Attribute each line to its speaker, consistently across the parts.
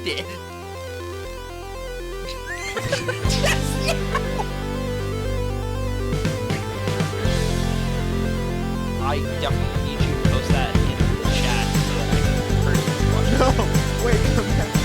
Speaker 1: did. I definitely need you to post that in the chat so that I can personally watch it.
Speaker 2: No, wait, come back.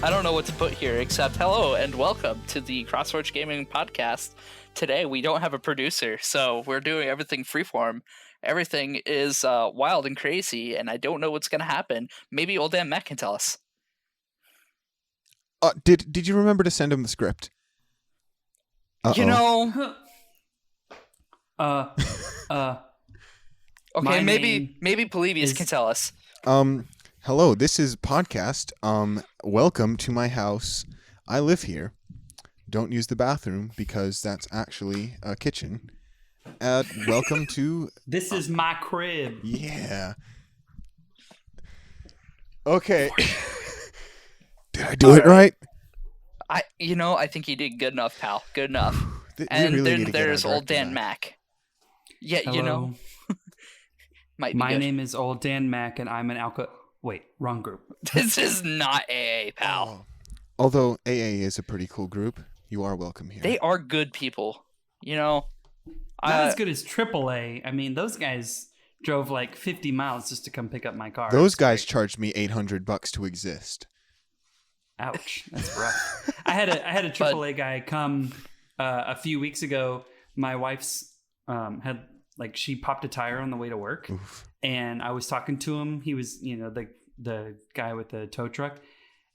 Speaker 1: I don't know what to put here except hello and welcome to the Crossroads Gaming Podcast. Today we don't have a producer, so we're doing everything freeform. Everything is wild and crazy, and I don't know what's going to happen. Maybe old Dan Matt can tell us.
Speaker 2: Did you remember to send him the script?
Speaker 1: You know... Okay, maybe Polybius can tell us.
Speaker 2: Hello, this is podcast. Welcome to my house. I live here. Don't use the bathroom because that's actually a kitchen. Welcome to...
Speaker 3: This is my crib.
Speaker 2: Yeah. Okay. Did I do it right?
Speaker 1: I think you did good enough, pal. Good enough.
Speaker 2: And
Speaker 1: really
Speaker 2: then
Speaker 1: there's old Dan Mac. Yeah,
Speaker 3: Hello.
Speaker 1: Might be
Speaker 3: My
Speaker 1: good.
Speaker 3: name is Old Dan Mac, and I'm an alco... Wait, wrong group.
Speaker 1: This is not AA, pal.
Speaker 2: Although AA is a pretty cool group, you are welcome here.
Speaker 1: They are good people.
Speaker 3: Not as good as AAA. I mean, those guys drove like 50 miles just to come pick up my car.
Speaker 2: Those guys charged me $800 to exist.
Speaker 3: Ouch, that's rough. I had a AAA guy come a few weeks ago. My wife's she popped a tire on the way to work.
Speaker 2: Oof.
Speaker 3: And I was talking to him. He was, the guy with the tow truck.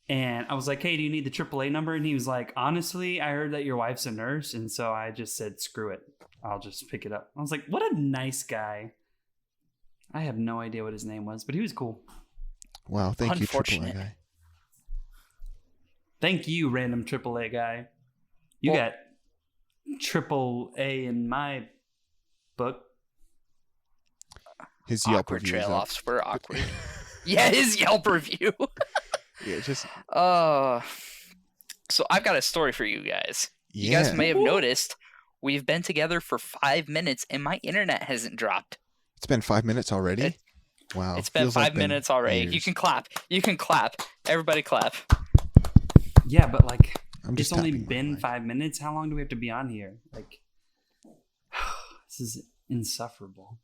Speaker 3: And I was like, hey, do you need the AAA number? And he was like, honestly, I heard that your wife's a nurse. And so I just said, screw it. I'll just pick it up. I was like, what a nice guy. I have no idea what his name was, but he was cool.
Speaker 2: Wow, thank you, AAA guy.
Speaker 3: Thank you, random AAA guy. You got AAA in my book.
Speaker 2: His Yelp
Speaker 1: awkward
Speaker 2: review
Speaker 1: trail offs were awkward. Yeah, his Yelp review.
Speaker 2: Yeah, just.
Speaker 1: So I've got a story for you guys.
Speaker 2: Yeah.
Speaker 1: You guys may have noticed we've been together for 5 minutes and my internet hasn't dropped.
Speaker 2: It's been 5 minutes already. Wow,
Speaker 1: it's been 5 minutes already.
Speaker 2: Years.
Speaker 1: You can clap. Everybody clap.
Speaker 3: Yeah, but
Speaker 2: just
Speaker 3: it's only
Speaker 2: tapping my
Speaker 3: been
Speaker 2: mic.
Speaker 3: 5 minutes. How long do we have to be on here? This is insufferable.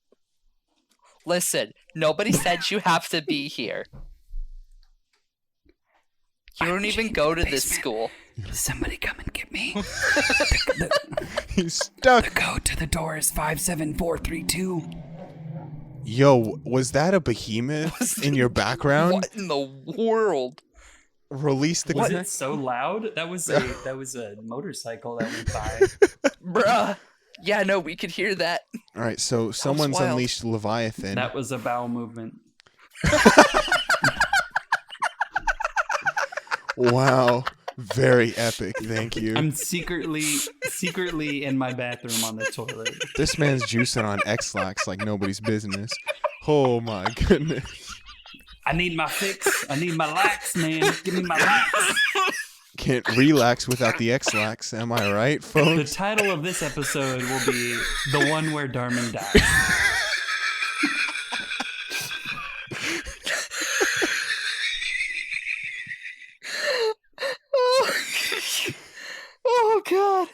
Speaker 1: Listen, nobody said you have to be here. You don't even go to this school.
Speaker 3: Somebody come and get me.
Speaker 2: He's stuck.
Speaker 3: The code to the door is 57432.
Speaker 2: Yo, was that a behemoth in your background?
Speaker 1: What in the world?
Speaker 2: Release the.
Speaker 3: Was it so loud? That was a motorcycle that went by.
Speaker 1: Bruh. Yeah, no, we could hear that.
Speaker 2: All right, so someone's
Speaker 1: wild.
Speaker 2: unleashed Leviathan.
Speaker 3: That was a bowel movement.
Speaker 2: Wow, very epic. Thank you.
Speaker 3: I'm secretly in my bathroom on the toilet.
Speaker 2: This man's juicing on X-Lax like nobody's business. Oh my goodness.
Speaker 3: I need my fix. I need my lax, man. Give me my lax.
Speaker 2: Can't relax without the X-Lax, am I right,
Speaker 3: The
Speaker 2: folks?
Speaker 3: title of this episode will be The One Where Darman Dies.
Speaker 1: Oh, God.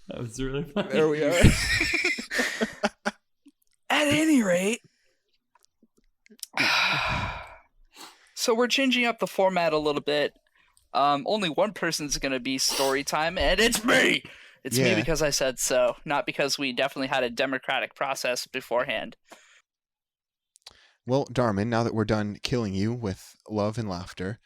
Speaker 3: That was really funny.
Speaker 2: There we are.
Speaker 1: At any rate, so we're changing up the format a little bit. Only one person's going to be story time, and it's me! It's me
Speaker 2: Yeah.
Speaker 1: because I said so, not because we definitely had a democratic process beforehand.
Speaker 2: Well, Darman, now that we're done killing you with love and laughter,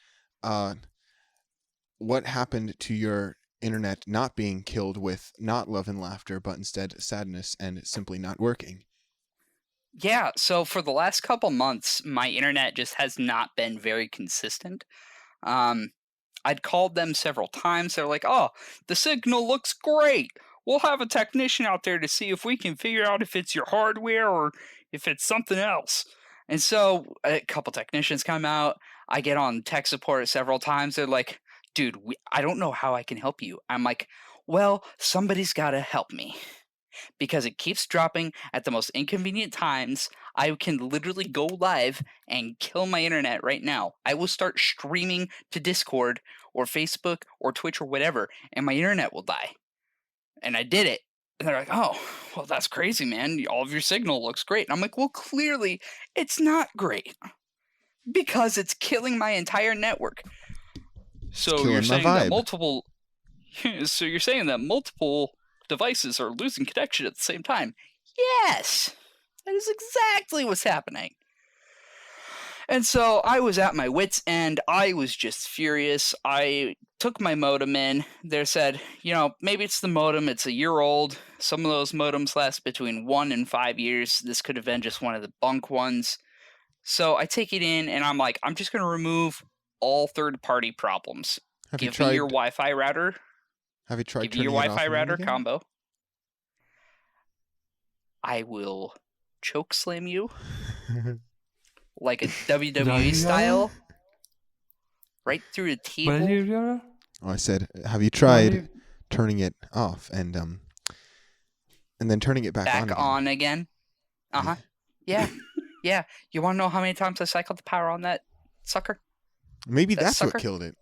Speaker 2: what happened to your internet not being killed with not love and laughter, but instead sadness and simply not working?
Speaker 1: Yeah, so for the last couple months, my internet just has not been very consistent. I'd called them several times. They're like, oh, the signal looks great. We'll have a technician out there to see if we can figure out if it's your hardware or if it's something else. And so a couple technicians come out. I get on tech support several times. They're like, dude, I don't know how I can help you. I'm like, well, somebody's got to help me because it keeps dropping at the most inconvenient times. I can literally go live and kill my internet right now. I will start streaming to Discord or Facebook or Twitch or whatever, and my internet will die. And I did it. And they're like, oh, well, that's crazy, man. All of your signal looks great. And I'm like, well, clearly it's not great because it's killing my entire network. So
Speaker 2: killing
Speaker 1: you're
Speaker 2: my
Speaker 1: saying that
Speaker 2: vibe.
Speaker 1: multiple devices are losing connection at the same time. Yes, that is exactly what's happening. And so I was at my wit's end. I was just furious. I took my modem in. They said, maybe it's the modem. It's a year old. Some of those modems last between 1 and 5 years. This could have been just one of the bunk ones. So I take it in, and I'm like, I'm just going to remove all third-party problems. Give me your Wi-Fi router.
Speaker 2: Have you tried
Speaker 1: Give me your
Speaker 2: turning it off
Speaker 1: Wi-Fi
Speaker 2: and on
Speaker 1: router
Speaker 2: again?
Speaker 1: combo. I will choke slam you like a WWE style right through the table.
Speaker 2: Oh, I said, have you tried turning it off and then turning it back on
Speaker 1: again? Uh-huh. Yeah. Yeah. You want to know how many times I cycled the power on that sucker?
Speaker 2: Maybe that's what killed it.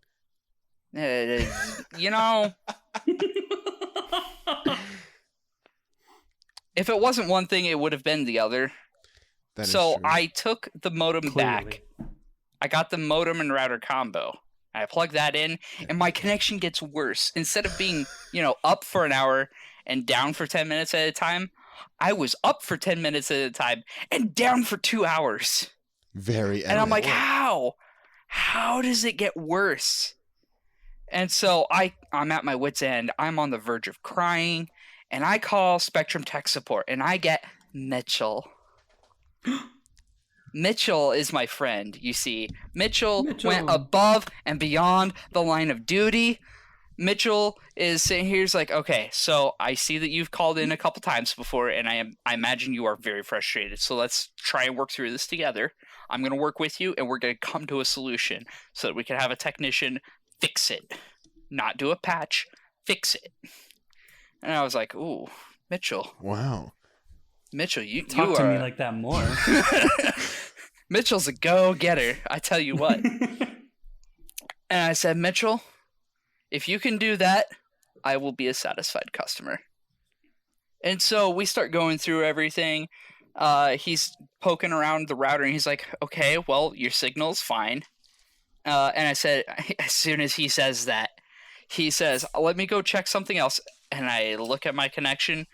Speaker 1: If it wasn't one thing, it would have been the other. So I took the modem back. I got the modem and router combo. I plug that in, and my connection gets worse. Instead of being, up for an hour and down for 10 minutes at a time, I was up for 10 minutes at a time and down for 2 hours. And I'm like, how? How does it get worse? And so I'm at my wit's end. I'm on the verge of crying, and I call Spectrum Tech Support, and I get Mitchell. Mitchell is my friend, you see. Mitchell went above and beyond the line of duty. Mitchell is sitting here, he's like, okay, so I see that you've called in a couple times before, and I imagine you are very frustrated. So let's try and work through this together. I'm going to work with you, and we're going to come to a solution so that we can have a technician fix it. Not do a patch, fix it. And I was like, ooh, Mitchell.
Speaker 2: Wow.
Speaker 1: Mitchell, you
Speaker 3: talk to me like that more.
Speaker 1: Mitchell's a go-getter, I tell you what. And I said, Mitchell, if you can do that, I will be a satisfied customer. And so we start going through everything. He's poking around the router, and he's like, okay, well, your signal's fine. And I said, as soon as he says that, he says, let me go check something else. And I look at my connection.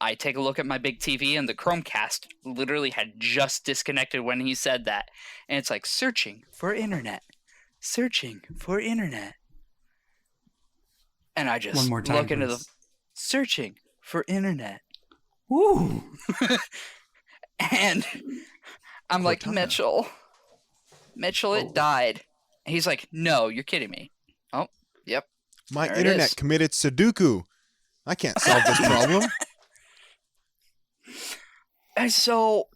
Speaker 1: I take a look at my big TV, and the Chromecast literally had just disconnected when he said that. And it's like, searching for internet. Searching for internet. And I just
Speaker 3: One more time,
Speaker 1: look into
Speaker 3: please.
Speaker 1: the searching for internet.
Speaker 3: Woo!
Speaker 1: And I'm like, Mitchell, it died. He's like, no, you're kidding me. Oh, yep.
Speaker 2: My internet committed Sudoku. I can't solve this problem.
Speaker 1: And so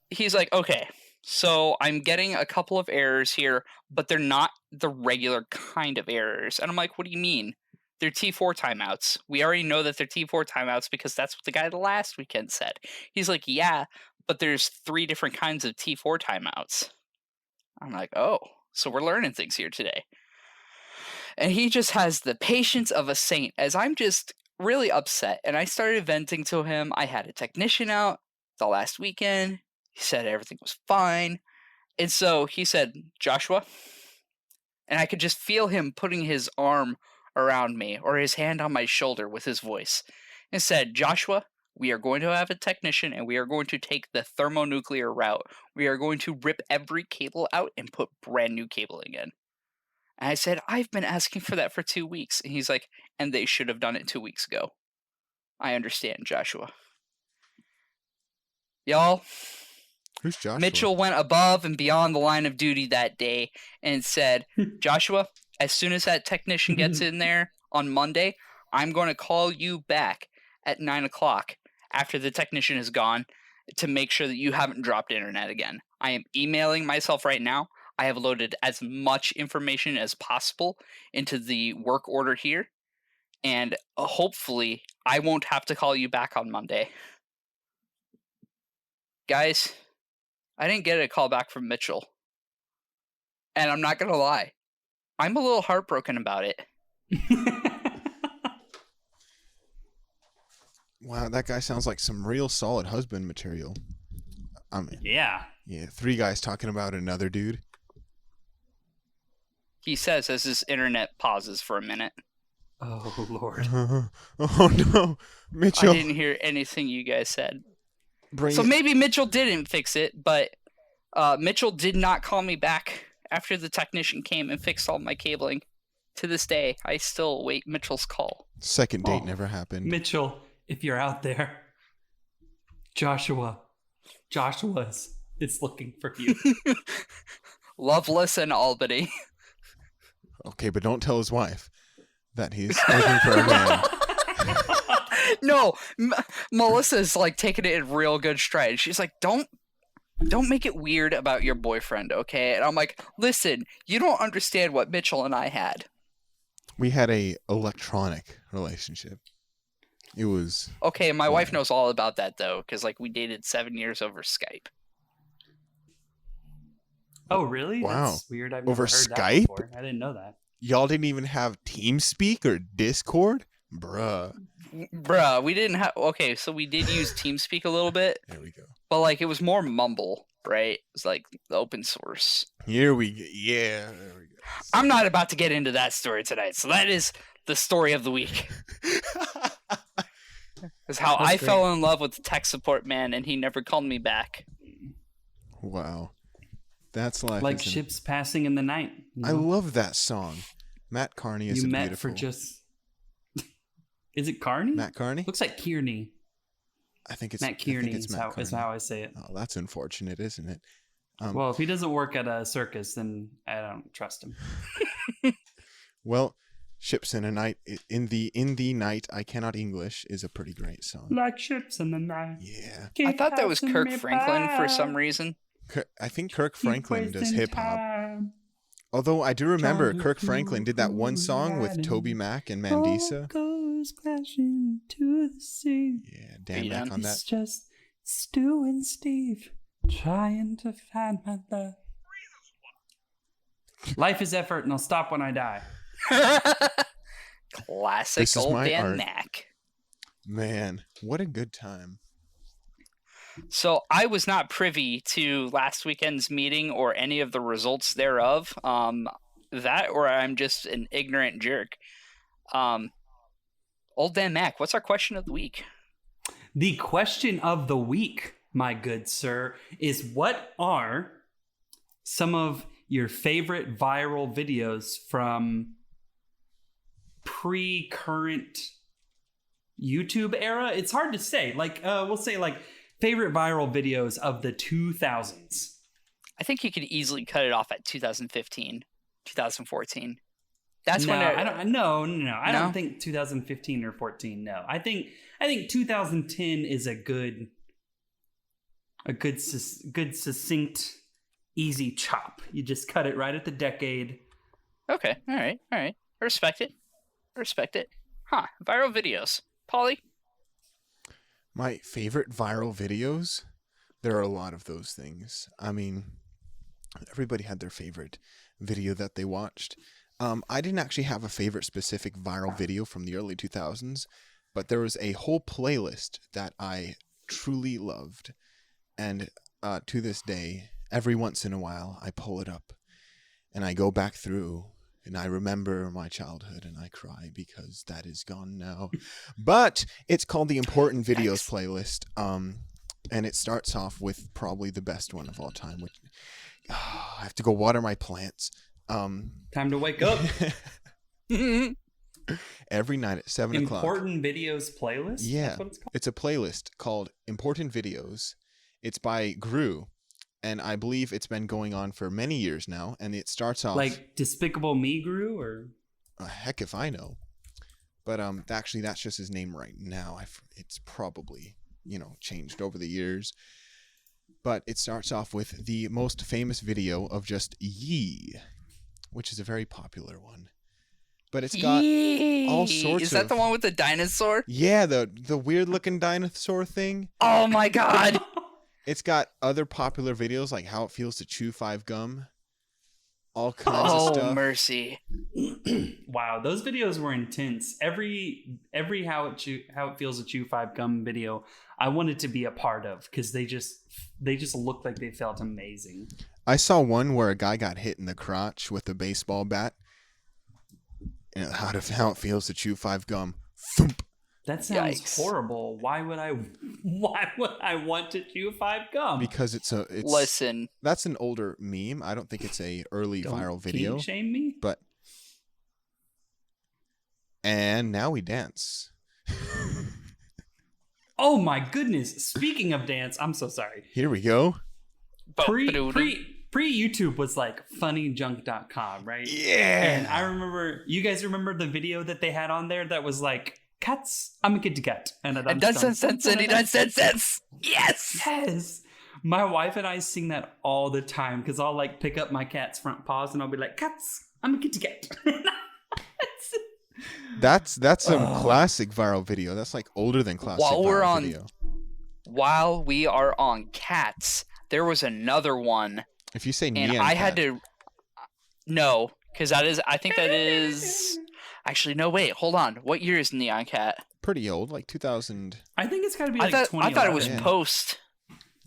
Speaker 1: he's like, okay, so I'm getting a couple of errors here, but they're not the regular kind of errors. And I'm like, what do you mean? They're T4 timeouts. We already know that they're T4 timeouts because that's what the guy last weekend said. He's like, yeah, but there's 3 different kinds of T4 timeouts. I'm like, oh, so we're learning things here today. And he just has the patience of a saint as I'm just really upset. And I started venting to him. I had a technician out the last weekend. He said everything was fine. And so he said, Joshua, and I could just feel him putting his arm around me or his hand on my shoulder with his voice, and said, Joshua, we are going to have a technician, and we are going to take the thermonuclear route. We are going to rip every cable out and put brand new cabling in. And I said, I've been asking for that for 2 weeks. And he's like, and they should have done it 2 weeks ago. I understand, Joshua. Y'all,
Speaker 2: Who's Joshua?
Speaker 1: Mitchell went above and beyond the line of duty that day and said, Joshua, as soon as that technician gets in there on Monday, I'm going to call you back at 9 o'clock after the technician is gone to make sure that you haven't dropped internet again. I am emailing myself right now. I have loaded as much information as possible into the work order here, and hopefully I won't have to call you back on Monday. Guys, I didn't get a call back from Mitchell, and I'm not gonna lie, I'm a little heartbroken about it.
Speaker 2: Wow, that guy sounds like some real solid husband material. I mean,
Speaker 3: Yeah.
Speaker 2: yeah, 3 guys talking about another dude.
Speaker 1: He says as his internet pauses for a minute.
Speaker 3: Oh, Lord.
Speaker 2: Oh no, Mitchell.
Speaker 1: I didn't hear anything you guys said.
Speaker 2: Bring
Speaker 1: So
Speaker 2: it.
Speaker 1: maybe Mitchell didn't fix it, but Mitchell did not call me back after the technician came and fixed all my cabling. To this day, I still await Mitchell's call.
Speaker 2: Second date
Speaker 3: Oh,
Speaker 2: never happened.
Speaker 3: Mitchell, if you're out there, Joshua's it's looking for you.
Speaker 1: Loveless and Albany.
Speaker 2: Okay, but don't tell his wife that he's looking for a man.
Speaker 1: No, Melissa's like taking it in real good stride. She's like, don't make it weird about your boyfriend, okay? And I'm like, listen, you don't understand what Mitchell and I had.
Speaker 2: We had a electronic relationship. It was
Speaker 1: Okay, my wife knows all about that though, because like we dated 7 years over Skype.
Speaker 3: Oh, really?
Speaker 2: Wow.
Speaker 3: That's weird. I've never
Speaker 2: Over
Speaker 3: heard that
Speaker 2: Skype?
Speaker 3: before. I didn't know that.
Speaker 2: y'all didn't even have TeamSpeak or Discord, bruh.
Speaker 1: Bruh, we didn't have. Okay, so we did use TeamSpeak a little bit,
Speaker 2: There we go.
Speaker 1: but like it was more Mumble, right? It was like the open source.
Speaker 2: Here we go. Yeah, there we go.
Speaker 1: I'm not about to get into that story tonight. So that is the story of the week. Is how
Speaker 3: That's
Speaker 1: I
Speaker 3: great.
Speaker 1: fell in love with the tech support man, and he never called me back.
Speaker 2: Wow, that's life.
Speaker 3: Like
Speaker 2: isn't it?
Speaker 3: ships passing in the night. you
Speaker 2: I
Speaker 3: know?
Speaker 2: love that song. Matt Carney is
Speaker 3: You
Speaker 2: a
Speaker 3: met
Speaker 2: beautiful.
Speaker 3: for just. Is it Carney?
Speaker 2: Matt Carney?
Speaker 3: Looks like Kearney.
Speaker 2: I think it's
Speaker 3: Matt Kearney
Speaker 2: it's
Speaker 3: is
Speaker 2: Matt
Speaker 3: how, is
Speaker 2: Carney.
Speaker 3: how I say it.
Speaker 2: Oh, that's unfortunate, isn't it?
Speaker 3: Well, if he doesn't work at a circus, then I don't trust him.
Speaker 2: Well, Ships in a Night in the night I cannot English is a pretty great song.
Speaker 3: Like ships in the night.
Speaker 2: Yeah,
Speaker 1: I thought that was Kirk Franklin for some reason.
Speaker 2: I think Kirk Franklin does hip hop. Although I do remember Kirk Franklin did that one song with Toby Mac and Mandisa.
Speaker 3: Goes crashing to the sea.
Speaker 2: Yeah,
Speaker 1: Are
Speaker 2: Dan
Speaker 1: you
Speaker 2: Mac
Speaker 1: done?
Speaker 2: on that.
Speaker 3: It's just Stu and Steve trying to find my love. Life is effort, and I'll stop when I die.
Speaker 1: Classic
Speaker 2: This is
Speaker 1: old
Speaker 2: my
Speaker 1: Dan
Speaker 2: art.
Speaker 1: Mac.
Speaker 2: Man, what a good time.
Speaker 1: So I was not privy to last weekend's meeting or any of the results thereof. That or I'm just an ignorant jerk. Old Dan Mac, what's our question of the week?
Speaker 3: The question of the week, my good sir, is what are some of your favorite viral videos from pre-current YouTube era? It's hard to say. Like, we'll say like favorite viral videos of the 2000s.
Speaker 1: I think you could easily cut it off at 2015, 2014. That's
Speaker 3: no,
Speaker 1: when
Speaker 3: I don't. No. I
Speaker 1: No?
Speaker 3: don't think 2015 or 14. No, I think 2010 is a good succinct, easy chop. You just cut it right at the decade.
Speaker 1: Okay, all right. I respect it. Huh? Viral videos, Polly.
Speaker 2: My favorite viral videos? There are a lot of those things. I mean, everybody had their favorite video that they watched. I didn't actually have a favorite specific viral video from the early 2000s, but there was a whole playlist that I truly loved. And to this day, every once in a while, I pull it up and I go back through and I remember my childhood and I cry because that is gone now. But it's called the Important Videos playlist. And it starts off with probably the best one of all time, which I have to go water my plants.
Speaker 3: Time to wake up.
Speaker 2: Every night at 7 o'clock.
Speaker 3: Important videos playlist.
Speaker 2: Yeah,
Speaker 3: That's what it's called.
Speaker 2: it's a playlist called Important Videos. It's by Gru, and I believe it's been going on for many years now. And it starts off
Speaker 3: Like Despicable Me grew, or
Speaker 2: heck if I know, but actually that's just his name right now. It's probably changed over the years. But it starts off with the most famous video of just Yee, which is a very popular one. But it's got all sorts
Speaker 1: Is that
Speaker 2: of...
Speaker 1: the one with the dinosaur?
Speaker 2: Yeah, the weird-looking dinosaur thing.
Speaker 1: Oh my god!
Speaker 2: It's got other popular videos like how it feels to chew 5 gum. All kinds of
Speaker 1: Oh,
Speaker 2: stuff.
Speaker 1: mercy.
Speaker 3: Wow, those videos were intense. Every how it feels to chew 5 gum video, I wanted to be a part of because they just looked like they felt amazing.
Speaker 2: I saw one where a guy got hit in the crotch with a baseball bat. And how it feels to chew 5 gum. Thump.
Speaker 3: That sounds
Speaker 1: Yikes.
Speaker 3: horrible. Why would I want to chew 5 gum?
Speaker 2: Because it's
Speaker 1: Listen,
Speaker 2: that's an older meme. I don't think it's a early
Speaker 3: Don't
Speaker 2: viral video.
Speaker 3: kink shame me?
Speaker 2: But and now we dance.
Speaker 3: Oh my goodness. Speaking of dance, I'm so sorry.
Speaker 2: Here we go.
Speaker 3: Pre YouTube was like funnyjunk.com, right?
Speaker 2: Yeah.
Speaker 3: And I remember, you guys remember the video that they had on there that was like, cats, I'm a kid to cat. And
Speaker 1: it does sense, and it does sense. Yes!
Speaker 3: Yes. My wife and I sing that all the time because I'll like pick up my cat's front paws and I'll be like, cats, I'm a kitty cat.
Speaker 2: That's some classic viral video. That's like older than classic viral video.
Speaker 1: While we are on cats, there was another one.
Speaker 2: If you say
Speaker 1: And
Speaker 2: Nyan
Speaker 1: I
Speaker 2: cat,
Speaker 1: had to... No, because I think that is... Actually, no, wait, hold on. What year is Neon Cat?
Speaker 2: pretty old, like 2000.
Speaker 3: I think it's got to be
Speaker 1: I
Speaker 3: like 2011.
Speaker 1: thought it was
Speaker 2: Yeah.
Speaker 1: post.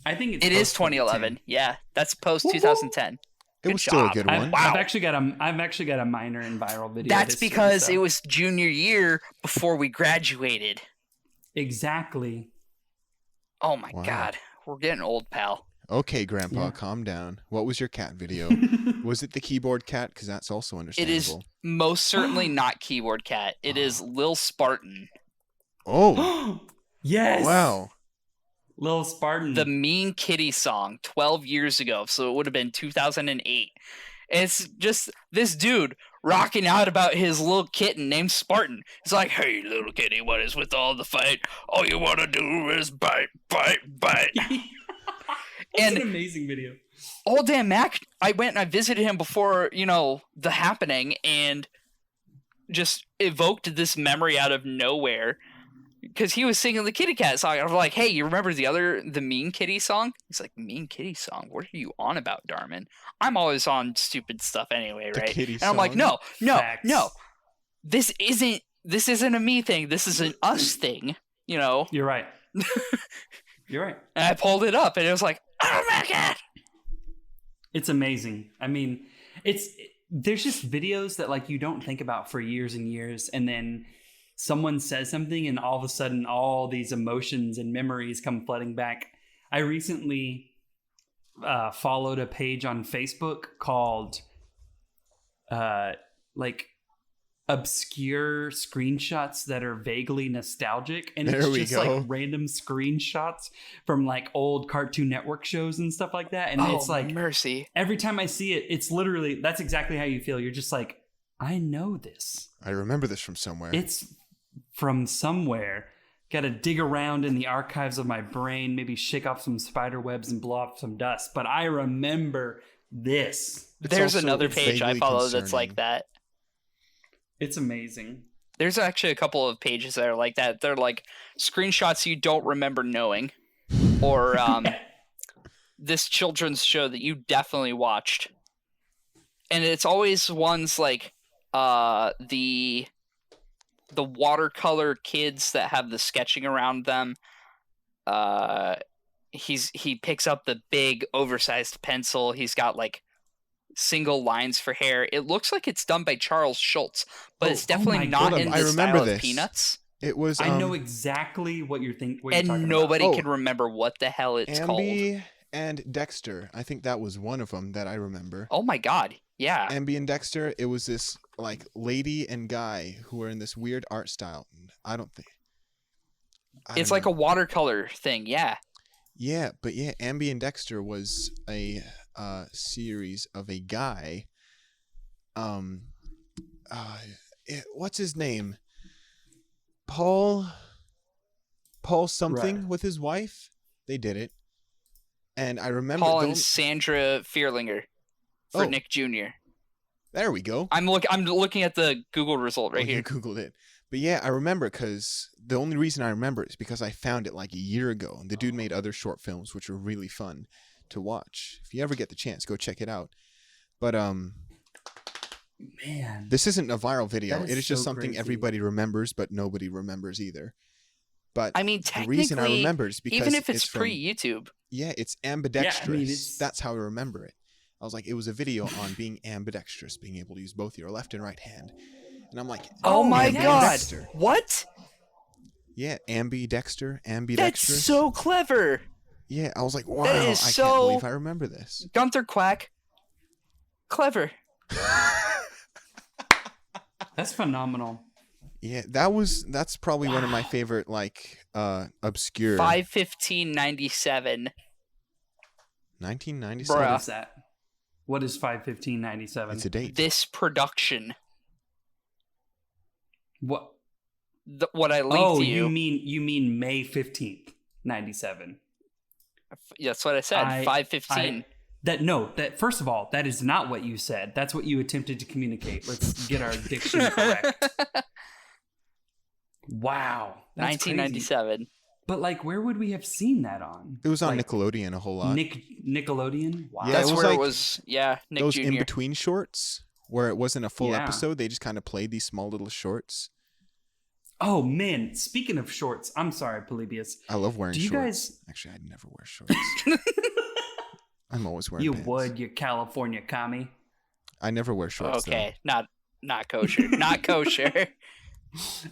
Speaker 3: I think it's
Speaker 1: It is
Speaker 3: post
Speaker 1: 2011. Yeah, that's post
Speaker 3: Woo-hoo.
Speaker 1: 2010.
Speaker 2: It
Speaker 1: Good
Speaker 2: was still a
Speaker 1: job.
Speaker 2: good
Speaker 3: I've,
Speaker 2: one.
Speaker 1: Wow.
Speaker 3: I've actually got a minor in viral video.
Speaker 1: That's
Speaker 3: history,
Speaker 1: because
Speaker 3: so-
Speaker 1: it was junior year before we graduated.
Speaker 3: exactly.
Speaker 1: Oh my
Speaker 2: Wow.
Speaker 1: god, we're getting old, pal.
Speaker 2: Okay, Grandpa,
Speaker 3: Yeah.
Speaker 2: calm down. What was your cat video? Was it the keyboard cat? Because that's also
Speaker 1: It
Speaker 2: understandable.
Speaker 1: is most certainly not Keyboard Cat. It is Lil Spartan,
Speaker 2: Oh,
Speaker 3: Yes.
Speaker 2: wow.
Speaker 3: Little Spartan.
Speaker 1: the Mean Kitty song 12 years ago. So it would have been 2008. It's just this dude rocking out about his little kitten named Spartan. It's like, hey, little kitty, what is with all the fight? All you want to do is bite, bite, bite.
Speaker 3: It's
Speaker 1: and-
Speaker 3: an amazing video.
Speaker 1: Old Dan Mac, I went and I visited him before, the happening and just evoked this memory out of nowhere because he was singing the Kitty Cat song. I was like, hey, you remember the Mean Kitty song? He's like, Mean Kitty song? What are you on about, Darman? I'm always on stupid stuff anyway,
Speaker 2: The
Speaker 1: right?
Speaker 2: kitty
Speaker 1: And I'm like,
Speaker 2: song?
Speaker 1: no.
Speaker 3: Facts.
Speaker 1: This isn't a me thing. This is an us thing,
Speaker 3: You're right. You're right.
Speaker 1: And I pulled it up and it was like, oh my god.
Speaker 3: It's amazing. I mean, there's just videos that like you don't think about for years and years, and then someone says something, and all of a sudden, all these emotions and memories come flooding back. I recently followed a page on Facebook called like obscure screenshots that are vaguely nostalgic, and
Speaker 2: There
Speaker 3: it's
Speaker 2: we
Speaker 3: just
Speaker 2: go.
Speaker 3: like random screenshots from like old Cartoon Network shows and stuff like that, and it's like
Speaker 1: mercy.
Speaker 3: every time I see it, it's literally, that's exactly how you feel. You're just like, I know this.
Speaker 2: I remember this from somewhere.
Speaker 3: It's from somewhere. Got to dig around in the archives of my brain, maybe shake off some spider webs and blow off some dust. But I remember this.
Speaker 1: There's
Speaker 2: also
Speaker 1: another page I
Speaker 2: vaguely
Speaker 1: follow that's like
Speaker 2: concerning.
Speaker 1: that.
Speaker 3: It's amazing.
Speaker 1: There's actually a couple of pages that are like that. They're like screenshots you don't remember knowing, or this children's show that you definitely watched, and it's always ones like the watercolor kids that have the sketching around them. He picks up the big oversized pencil. He's got like single lines for hair. It looks like it's done by Charles Schultz, but it's definitely
Speaker 3: my
Speaker 1: not
Speaker 2: God.
Speaker 1: in
Speaker 2: I
Speaker 1: the
Speaker 2: remember
Speaker 1: style
Speaker 2: this.
Speaker 1: of Peanuts.
Speaker 2: It was
Speaker 3: I know exactly what you're thinking. What you're
Speaker 1: And
Speaker 3: talking
Speaker 1: nobody
Speaker 2: Oh.
Speaker 1: can remember what the hell it's called.
Speaker 2: Ambi and Dexter. I think that was one of them that I remember.
Speaker 1: Oh my god, yeah.
Speaker 2: Ambi and Dexter, it was this like lady and guy who were in this weird art style. I don't
Speaker 1: It's like
Speaker 2: know.
Speaker 1: a watercolor thing, yeah.
Speaker 2: Yeah, but yeah, Ambi and Dexter was a series of a guy. What's his name? Paul something
Speaker 3: Right.
Speaker 2: with his wife. They did it. And I remember
Speaker 1: Paul and Sandra Fearlinger for Nick Jr.
Speaker 2: There we go.
Speaker 1: I'm looking at the Google result right here.
Speaker 2: You Googled it. But yeah, I remember because the only reason I remember it is because I found it like a year ago. And the dude made other short films, which were really fun to watch. If you ever get the chance, go check it out. But
Speaker 3: man,
Speaker 2: this isn't a viral video.
Speaker 3: That is
Speaker 2: It is just
Speaker 3: so
Speaker 2: something
Speaker 3: crazy.
Speaker 2: everybody remembers, but nobody remembers either. But
Speaker 1: I mean,
Speaker 2: the
Speaker 1: technically,
Speaker 2: reason I remember is because
Speaker 1: even if it's
Speaker 2: from,
Speaker 1: pre-YouTube.
Speaker 2: yeah, it's ambidextrous.
Speaker 3: Yeah, I mean, it's-
Speaker 2: That's how I remember it. I was like, it was a video on being ambidextrous, being able to use both your left and right hand. And I'm like,
Speaker 1: Oh my god!
Speaker 2: ambidexter.
Speaker 1: What?
Speaker 2: Yeah, ambidextrous.
Speaker 1: That's so clever.
Speaker 2: Yeah, I was like, wow,
Speaker 1: That is
Speaker 2: I
Speaker 1: so-
Speaker 2: can't believe I remember this.
Speaker 1: Gunther Quack. Clever.
Speaker 3: that's phenomenal.
Speaker 2: Yeah, that's probably one of my favorite, like, obscure
Speaker 1: 5/15/97.
Speaker 2: 1997.
Speaker 3: What
Speaker 1: Bruh.
Speaker 3: is that? What is 5/15/97?
Speaker 2: It's a date.
Speaker 1: This production.
Speaker 3: What?
Speaker 1: What I linked
Speaker 3: Oh,
Speaker 1: to
Speaker 3: you mean May 15th, 97.
Speaker 1: That's what I said. 5/15.
Speaker 3: That first of all, that is not what you said. That's what you attempted to communicate. Let's get our diction correct. Wow. That's
Speaker 1: 1997.
Speaker 3: crazy. But like, where would we have seen that on?
Speaker 2: It was on
Speaker 3: Like,
Speaker 2: Nickelodeon a whole lot.
Speaker 3: Nickelodeon? Wow.
Speaker 2: Yeah,
Speaker 1: That's
Speaker 2: it was
Speaker 1: where
Speaker 2: like
Speaker 1: it was. Yeah, Nick
Speaker 2: Those
Speaker 1: Jr.
Speaker 2: in-between shorts where it wasn't a full
Speaker 3: Yeah.
Speaker 2: episode. They just kind of played these small little shorts.
Speaker 3: Oh man, speaking of shorts, I'm sorry, Polybius.
Speaker 2: I love wearing
Speaker 3: Do you
Speaker 2: shorts.
Speaker 3: guys-
Speaker 2: Actually, I'd never wear shorts. I'm always wearing
Speaker 3: You
Speaker 2: pants.
Speaker 3: would, you California commie.
Speaker 2: I never wear shorts,
Speaker 1: Okay, not kosher. Not kosher.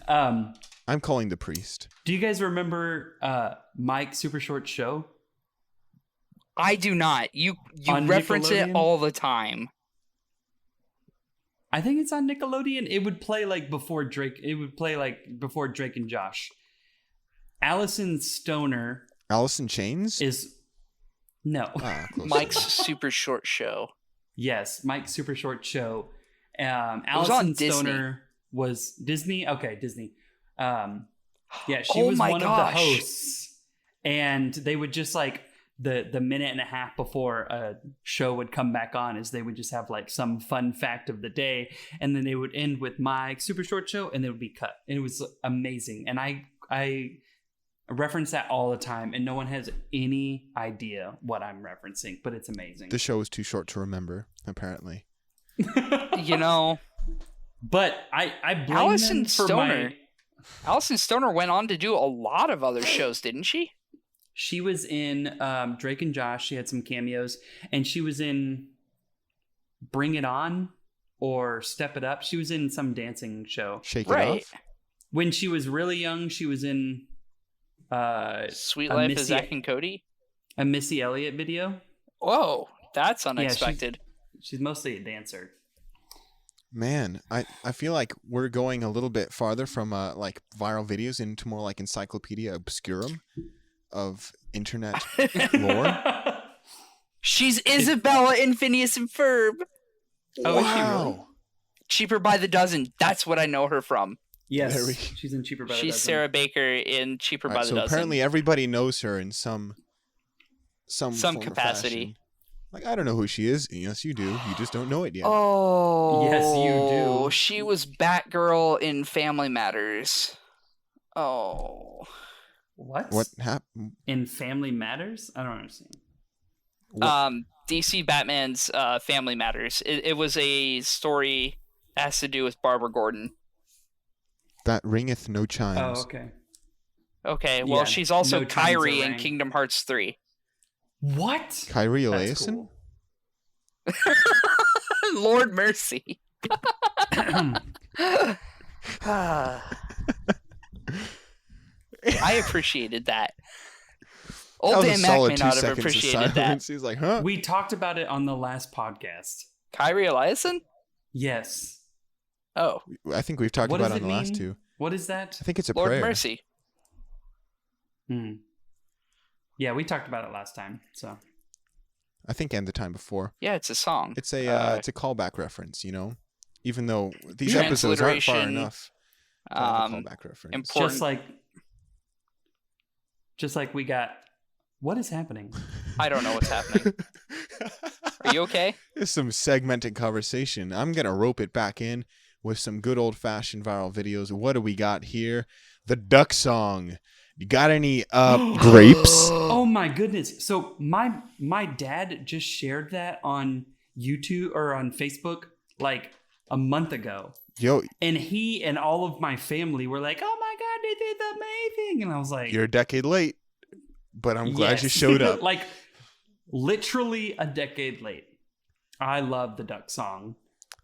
Speaker 2: I'm calling the priest.
Speaker 3: Do you guys remember Mike Super Short Show?
Speaker 1: I do not. You
Speaker 3: On
Speaker 1: reference it
Speaker 3: Nickelodeon?
Speaker 1: all the time.
Speaker 3: I think it's on Nickelodeon. It would play like before Drake. It would play like before Drake and Josh. Allison Stoner
Speaker 2: Allison Chains?
Speaker 3: is no.
Speaker 2: Ah, close
Speaker 1: Mike's
Speaker 2: enough.
Speaker 1: super short show.
Speaker 3: Yes, Mike's Super Short Show.
Speaker 1: was
Speaker 3: Allison
Speaker 1: on Disney.
Speaker 3: Stoner was Disney. Okay, Disney. Yeah, she
Speaker 1: Oh
Speaker 3: was
Speaker 1: my
Speaker 3: one
Speaker 1: gosh.
Speaker 3: of the hosts, and they would just like the minute and a half before a show would come back on, is they would just have like some fun fact of the day, and then they would end with Mike's Super Short Show, and it would be cut, and it was amazing. And I reference that all the time, and no one has any idea what I'm referencing, but it's amazing.
Speaker 2: The show is too short to remember, apparently.
Speaker 1: You know,
Speaker 3: But I blame
Speaker 1: Allison
Speaker 3: them for
Speaker 1: Stoner. Allison Stoner went on to do a lot of other shows, didn't she?
Speaker 3: She was in Drake and Josh. She had some cameos, and she was in Bring It On or Step It Up. She was in some dancing show.
Speaker 2: Shake it
Speaker 1: Right.
Speaker 2: off.
Speaker 3: When she was really young, she was in
Speaker 1: Sweet
Speaker 3: a
Speaker 1: Life of
Speaker 3: Missy-
Speaker 1: Zach and Cody.
Speaker 3: a Missy Elliott video.
Speaker 1: Whoa, that's unexpected.
Speaker 3: She's mostly a dancer.
Speaker 2: Man, I feel like we're going a little bit farther from like viral videos into more like Encyclopedia Obscurum of internet lore.
Speaker 1: She's Isabella in Phineas and Ferb.
Speaker 3: Oh, is she really?
Speaker 1: Cheaper by the Dozen. That's what I know her from.
Speaker 3: Yes,
Speaker 2: Very-
Speaker 3: she's in Cheaper by the
Speaker 1: She's
Speaker 3: Dozen.
Speaker 1: Sarah Baker in Cheaper
Speaker 2: All
Speaker 1: by
Speaker 2: right,
Speaker 1: the
Speaker 2: so
Speaker 1: Dozen.
Speaker 2: apparently everybody knows her in some form or
Speaker 1: capacity.
Speaker 2: fashion. Like, I don't know who she is. Yes, you do. You just don't know it yet.
Speaker 1: Oh,
Speaker 3: Yes, you do.
Speaker 1: She was Batgirl in Family Matters. Oh,
Speaker 3: What
Speaker 2: happened?
Speaker 3: in Family Matters? I don't understand.
Speaker 1: DC Batman's Family Matters. It was a story that has to do with Barbara Gordon.
Speaker 2: That ringeth no chimes.
Speaker 3: Oh, okay.
Speaker 1: Okay, well,
Speaker 3: Yeah,
Speaker 1: she's also
Speaker 3: no chimes are
Speaker 1: Kyrie in
Speaker 3: rang.
Speaker 1: Kingdom Hearts 3.
Speaker 3: What?
Speaker 2: Kyrie
Speaker 3: That's
Speaker 2: Eleison?
Speaker 3: cool.
Speaker 1: Lord mercy. I appreciated that. Old
Speaker 2: That was a
Speaker 1: Dan Mac
Speaker 2: solid
Speaker 1: may
Speaker 2: 2
Speaker 1: not have
Speaker 2: seconds of
Speaker 1: appreciated that.
Speaker 2: silence. He's like, huh?
Speaker 3: We talked about it on the last podcast.
Speaker 1: Kyrie Eliason?
Speaker 3: Yes.
Speaker 1: Oh,
Speaker 2: I think we've talked
Speaker 3: What
Speaker 2: about
Speaker 3: does
Speaker 2: it on
Speaker 3: it
Speaker 2: the last
Speaker 3: mean?
Speaker 2: two.
Speaker 3: What is that?
Speaker 2: I think it's a
Speaker 1: Lord
Speaker 2: prayer.
Speaker 1: mercy.
Speaker 3: Hmm. Yeah, we talked about it last time. So
Speaker 2: I think and the time before.
Speaker 1: Yeah, it's a song.
Speaker 2: It's a callback reference, you know? Even though these episodes aren't far
Speaker 1: Transliteration,
Speaker 2: enough. to have a
Speaker 1: um,
Speaker 2: callback reference.
Speaker 1: important.
Speaker 3: just like we got What is happening?
Speaker 1: I don't know what's happening. Are you okay?
Speaker 2: It's some segmented conversation. I'm going to rope it back in with some good old-fashioned viral videos. What do we got here? The duck song. You got any grapes?
Speaker 3: Oh my goodness. So my dad just shared that on YouTube or on Facebook like a month ago.
Speaker 2: Yo,
Speaker 3: And he and all of my family were like, "Oh my god, they did amazing." And I was like,
Speaker 2: you're a decade late, but I'm glad you
Speaker 3: yes.
Speaker 2: showed up.
Speaker 3: Like literally a decade late. I love the duck song.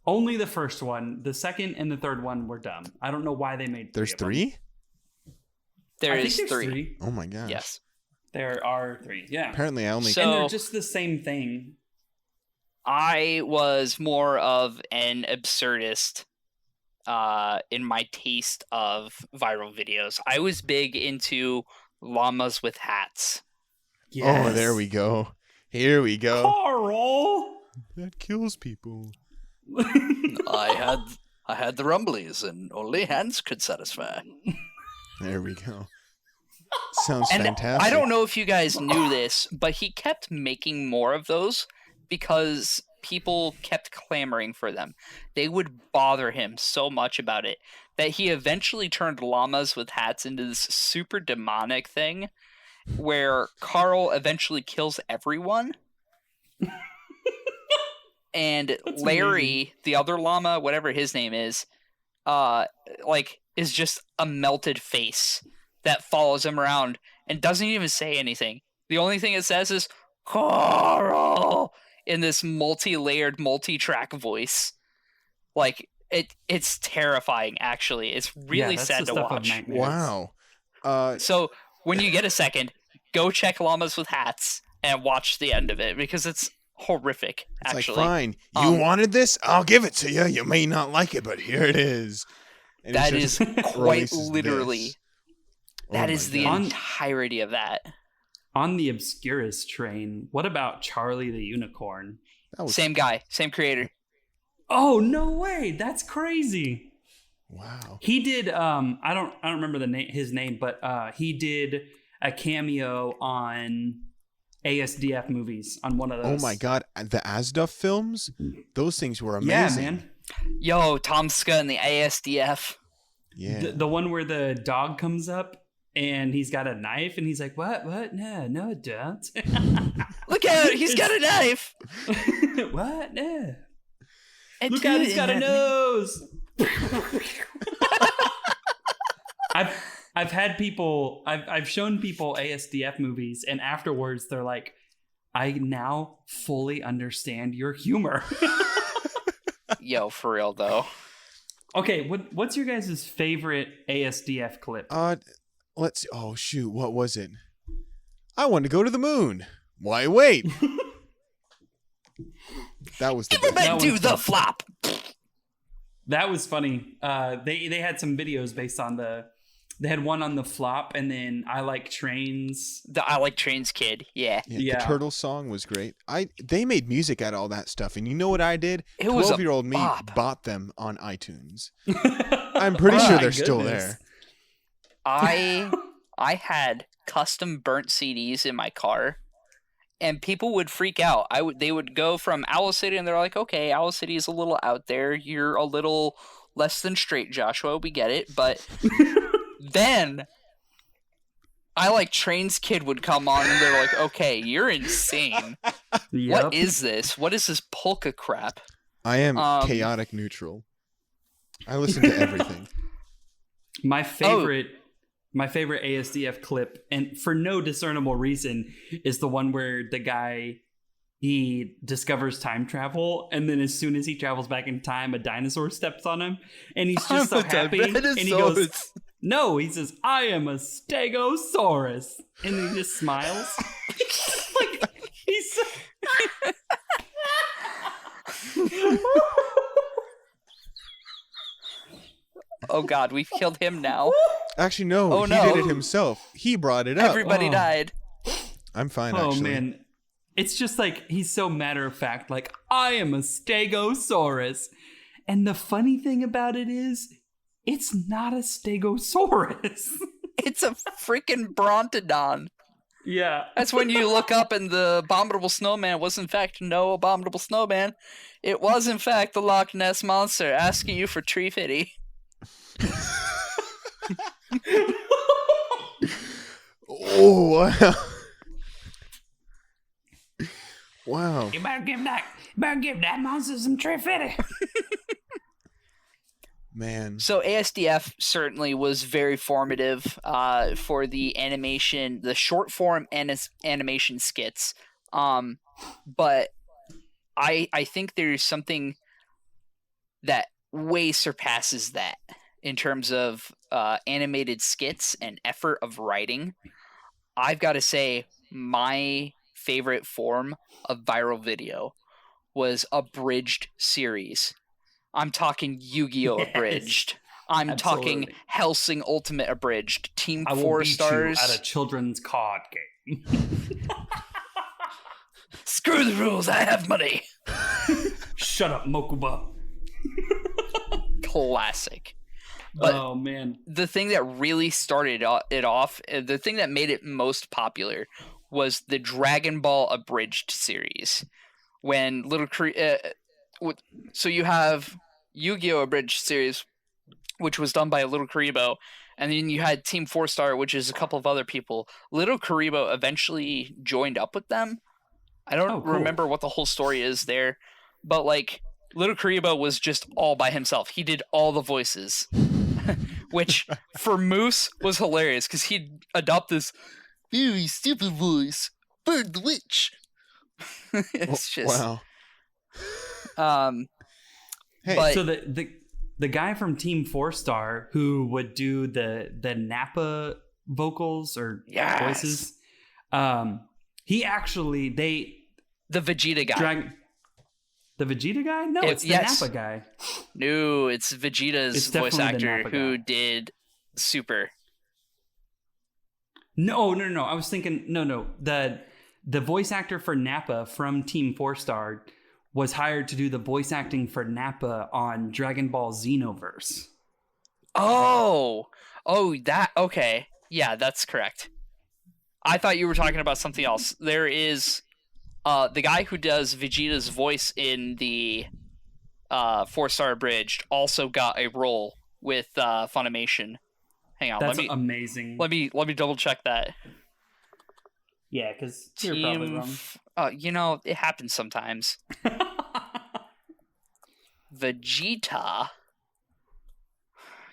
Speaker 3: Only the first one. The second and the third one were dumb. I don't know why they made
Speaker 2: There's
Speaker 3: of them.
Speaker 2: 3?
Speaker 1: There
Speaker 3: I
Speaker 1: is
Speaker 3: think there's
Speaker 1: 3.
Speaker 2: Oh my gosh.
Speaker 1: Yes.
Speaker 3: There are 3. Yeah.
Speaker 2: Apparently I only...
Speaker 1: So-
Speaker 3: And they're just the same thing.
Speaker 1: I was more of an absurdist in my taste of viral videos. I was big into llamas with hats.
Speaker 2: Oh, there we go. Here we go.
Speaker 3: Carl!
Speaker 2: That kills people.
Speaker 1: I had the rumblies, and only hands could satisfy.
Speaker 2: There we go. Sounds
Speaker 1: And
Speaker 2: fantastic.
Speaker 1: I don't know if you guys knew this, but he kept making more of those because people kept clamoring for them. They would bother him so much about it that he eventually turned llamas with hats into this super demonic thing where Carl eventually kills everyone. And
Speaker 3: That's
Speaker 1: Larry,
Speaker 3: amazing.
Speaker 1: the other llama, whatever his name is just a melted face that follows him around and doesn't even say anything. The only thing it says is Carl in this multi-layered, multi-track voice. Like it's terrifying. Actually, it's really
Speaker 3: Yeah, that's
Speaker 1: sad
Speaker 3: the
Speaker 1: to
Speaker 3: stuff of
Speaker 1: watch.
Speaker 3: nightmares.
Speaker 2: Wow.
Speaker 1: So when you get a second, go check llamas with hats and watch the end of it because it's horrific.
Speaker 2: It's
Speaker 1: Actually,
Speaker 2: like, fine, you wanted this? I'll give it to you. You may not like it, but here it is. And
Speaker 1: that
Speaker 2: he
Speaker 1: is
Speaker 2: just
Speaker 1: quite
Speaker 2: releases
Speaker 1: literally.
Speaker 2: this.
Speaker 1: That
Speaker 2: Oh
Speaker 1: is
Speaker 2: my
Speaker 1: the
Speaker 2: God.
Speaker 1: entirety of that.
Speaker 3: On the Obscurus train, what about Charlie the Unicorn?
Speaker 2: That was,
Speaker 1: Same guy, same creator.
Speaker 3: Oh no way! That's crazy.
Speaker 2: wow.
Speaker 3: He did. I don't remember his name, but he did a cameo on ASDF movies on one of
Speaker 2: Oh
Speaker 3: those.
Speaker 2: my God. The Asduff films? Those things were amazing.
Speaker 3: Yeah, man.
Speaker 1: Yo, Tom Scott in the ASDF.
Speaker 2: Yeah.
Speaker 3: The one where the dog comes up and he's got a knife and he's like, "What? No, don't."
Speaker 1: Look out, he's got a knife.
Speaker 3: What? No.
Speaker 1: And
Speaker 3: Look out, he's got a nose. I've had people. I've shown people ASDF movies, and afterwards they're like, "I now fully understand your humor."
Speaker 1: Yo, for real though.
Speaker 3: Okay, what's your guys' favorite ASDF clip?
Speaker 2: Let's see. Oh, shoot. What was it? I want to go to the moon. Why wait? That was the best.
Speaker 1: Everybody
Speaker 3: That
Speaker 1: do
Speaker 3: one's
Speaker 1: the
Speaker 3: fun.
Speaker 1: flop.
Speaker 3: That was funny. They had some videos based on they had one on the flop, and then I Like Trains.
Speaker 1: The I Like Trains kid. Yeah.
Speaker 2: Yeah, the Turtle song was great. They made music out of all that stuff, and you know what I did?
Speaker 1: It was a
Speaker 2: 12-year-old me
Speaker 1: bop.
Speaker 2: bought them on iTunes. I'm pretty sure
Speaker 3: My
Speaker 2: they're still
Speaker 3: goodness.
Speaker 2: there.
Speaker 1: I had custom burnt CDs in my car, and people would freak out. They would go from Owl City, and they're like, "Okay, Owl City is a little out there. You're a little less than straight, Joshua. We get it." But then I Like Trains kid would come on, and they're like, "Okay, you're insane.
Speaker 3: Yep.
Speaker 1: What is this? What is this polka crap?"
Speaker 2: I am chaotic neutral. I listen to everything.
Speaker 3: My favorite ASDF clip, and for no discernible reason, is the one where the guy, he discovers time travel, and then as soon as he travels back in time, a dinosaur steps on him, and he's just so happy, and he goes, "No," he says, "I am a Stegosaurus," and he just smiles. Like he's.
Speaker 1: Oh God, we've killed him now.
Speaker 2: Actually, no.
Speaker 1: Oh,
Speaker 2: He
Speaker 1: no.
Speaker 2: did it himself. He brought it up.
Speaker 1: Everybody
Speaker 3: Oh.
Speaker 1: died.
Speaker 2: I'm fine,
Speaker 3: Oh
Speaker 2: actually.
Speaker 3: man, it's just like he's so matter of fact, like, "I am a Stegosaurus," and the funny thing about it is, it's not a Stegosaurus.
Speaker 1: It's a freaking Brontodon.
Speaker 3: Yeah.
Speaker 1: That's when you look up and the abominable snowman was in fact no abominable snowman. It was in fact the Loch Ness monster asking you for tree pity.
Speaker 2: Oh, wow. Wow.
Speaker 3: You better give that monster some tree pity.
Speaker 2: Man.
Speaker 1: So ASDF certainly was very formative for the animation, the short form animation skits. But I think there's something that way surpasses that in terms of animated skits and effort of writing. I've got to say, my favorite form of viral video was abridged series. I'm talking Yu-Gi-Oh!
Speaker 3: Yes,
Speaker 1: Abridged. I'm talking
Speaker 3: absolutely.
Speaker 1: Hellsing Ultimate Abridged. Team
Speaker 3: I will
Speaker 1: 4
Speaker 3: beat
Speaker 1: stars.
Speaker 3: you at a children's card game.
Speaker 1: Screw the rules, I have money.
Speaker 3: Shut up, Mokuba.
Speaker 1: Classic. But
Speaker 3: oh man,
Speaker 1: the thing that really started it off, the thing that made it most popular, was the Dragon Ball Abridged series. When so you have Yu-Gi-Oh! Abridged series, which was done by Little Karibo, and then you had Team 4 Star, which is a couple of other people. Little Karibo eventually joined up with them. I don't remember what the whole story is there, but like Little Karibo was just all by himself. He did all the voices. Which for Moose was hilarious because he'd adopt this very stupid voice, Bird the Witch. It's just
Speaker 2: wow. Hey,
Speaker 1: but
Speaker 3: so the guy from Team 4 Star who would do the Nappa vocals or voices, he actually the
Speaker 1: Vegeta guy.
Speaker 3: The Vegeta guy? No, it's the Nappa guy.
Speaker 1: No, it's Vegeta's voice actor who
Speaker 3: guy.
Speaker 1: did Super.
Speaker 3: No. I was thinking, no. The voice actor for Nappa from Team 4 Star was hired to do the voice acting for Nappa on Dragon Ball Xenoverse.
Speaker 1: Oh, that, okay. Yeah, that's correct. I thought you were talking about something else. There is... the guy who does Vegeta's voice in the 4-Star Abridged also got a role with Funimation. Hang on,
Speaker 3: That's amazing.
Speaker 1: Let me double check that.
Speaker 3: Yeah, because you're probably wrong.
Speaker 1: It happens sometimes. Vegeta.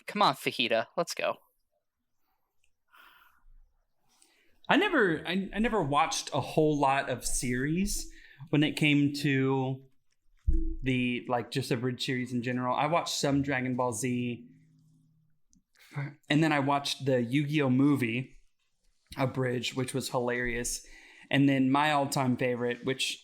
Speaker 1: Come on, Fajita, let's go.
Speaker 3: I never watched a whole lot of series when it came to the just abridged series in general. I watched some Dragon Ball Z, and then I watched the Yu-Gi-Oh! Movie Abridged, which was hilarious. And then my all-time favorite, which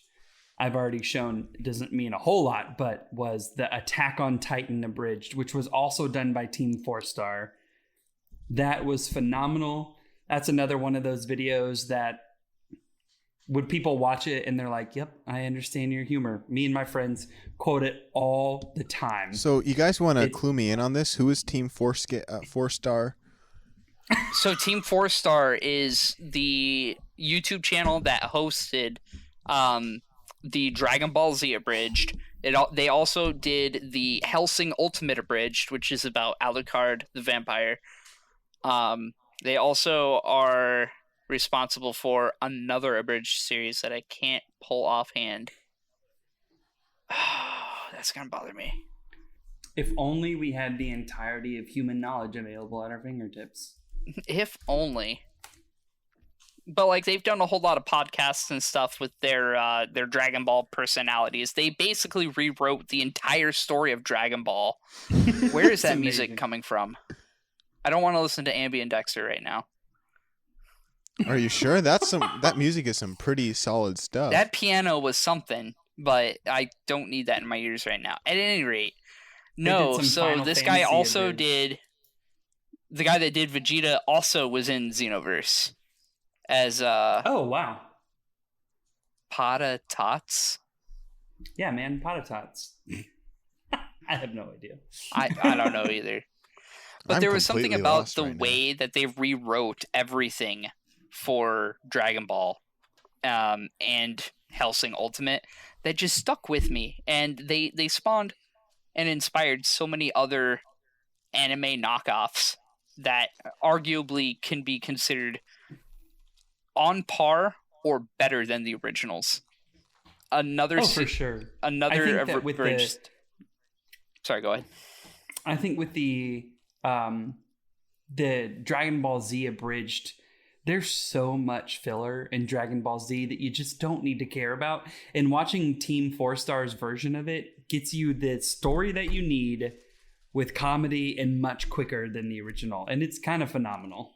Speaker 3: I've already shown doesn't mean a whole lot, but was the Attack on Titan Abridged, which was also done by Team 4 Star. That was phenomenal. That's another one of those videos that would people watch it and they're like, yep, I understand your humor. Me and my friends quote it all the time.
Speaker 2: So you guys want to clue me in on this? Who is Team 4 Star?
Speaker 1: So Team 4 Star is the YouTube channel that hosted the Dragon Ball Z Abridged. They also did the Hellsing Ultimate Abridged, which is about Alucard the vampire. They also are responsible for another abridged series that I can't pull offhand. That's gonna bother me.
Speaker 3: If only we had the entirety of human knowledge available at our fingertips.
Speaker 1: If only. But they've done a whole lot of podcasts and stuff with their Dragon Ball personalities. They basically rewrote the entire story of Dragon Ball. Where is that music coming from? I don't want to listen to Ambient Dexter right now.
Speaker 2: Are you sure? That music is some pretty solid stuff.
Speaker 1: That piano was something, but I don't need that in my ears right now. At any rate, no. So this guy also did. The guy that did Vegeta also was in Xenoverse as
Speaker 3: oh wow,
Speaker 1: Pada Tots.
Speaker 3: Yeah, man, Pada Tots. I have no idea.
Speaker 1: I don't know either. But there was something about the way that they rewrote everything for Dragon Ball and Hellsing Ultimate that just stuck with me, and they spawned and inspired so many other anime knockoffs that arguably can be considered on par or better than the originals.
Speaker 3: For sure.
Speaker 1: Another abridged. Sorry, go ahead.
Speaker 3: I think with the Dragon Ball Z abridged, there's so much filler in Dragon Ball Z that you just don't need to care about. And watching Team 4 Star's version of it gets you the story that you need with comedy and much quicker than the original. And it's kind of phenomenal.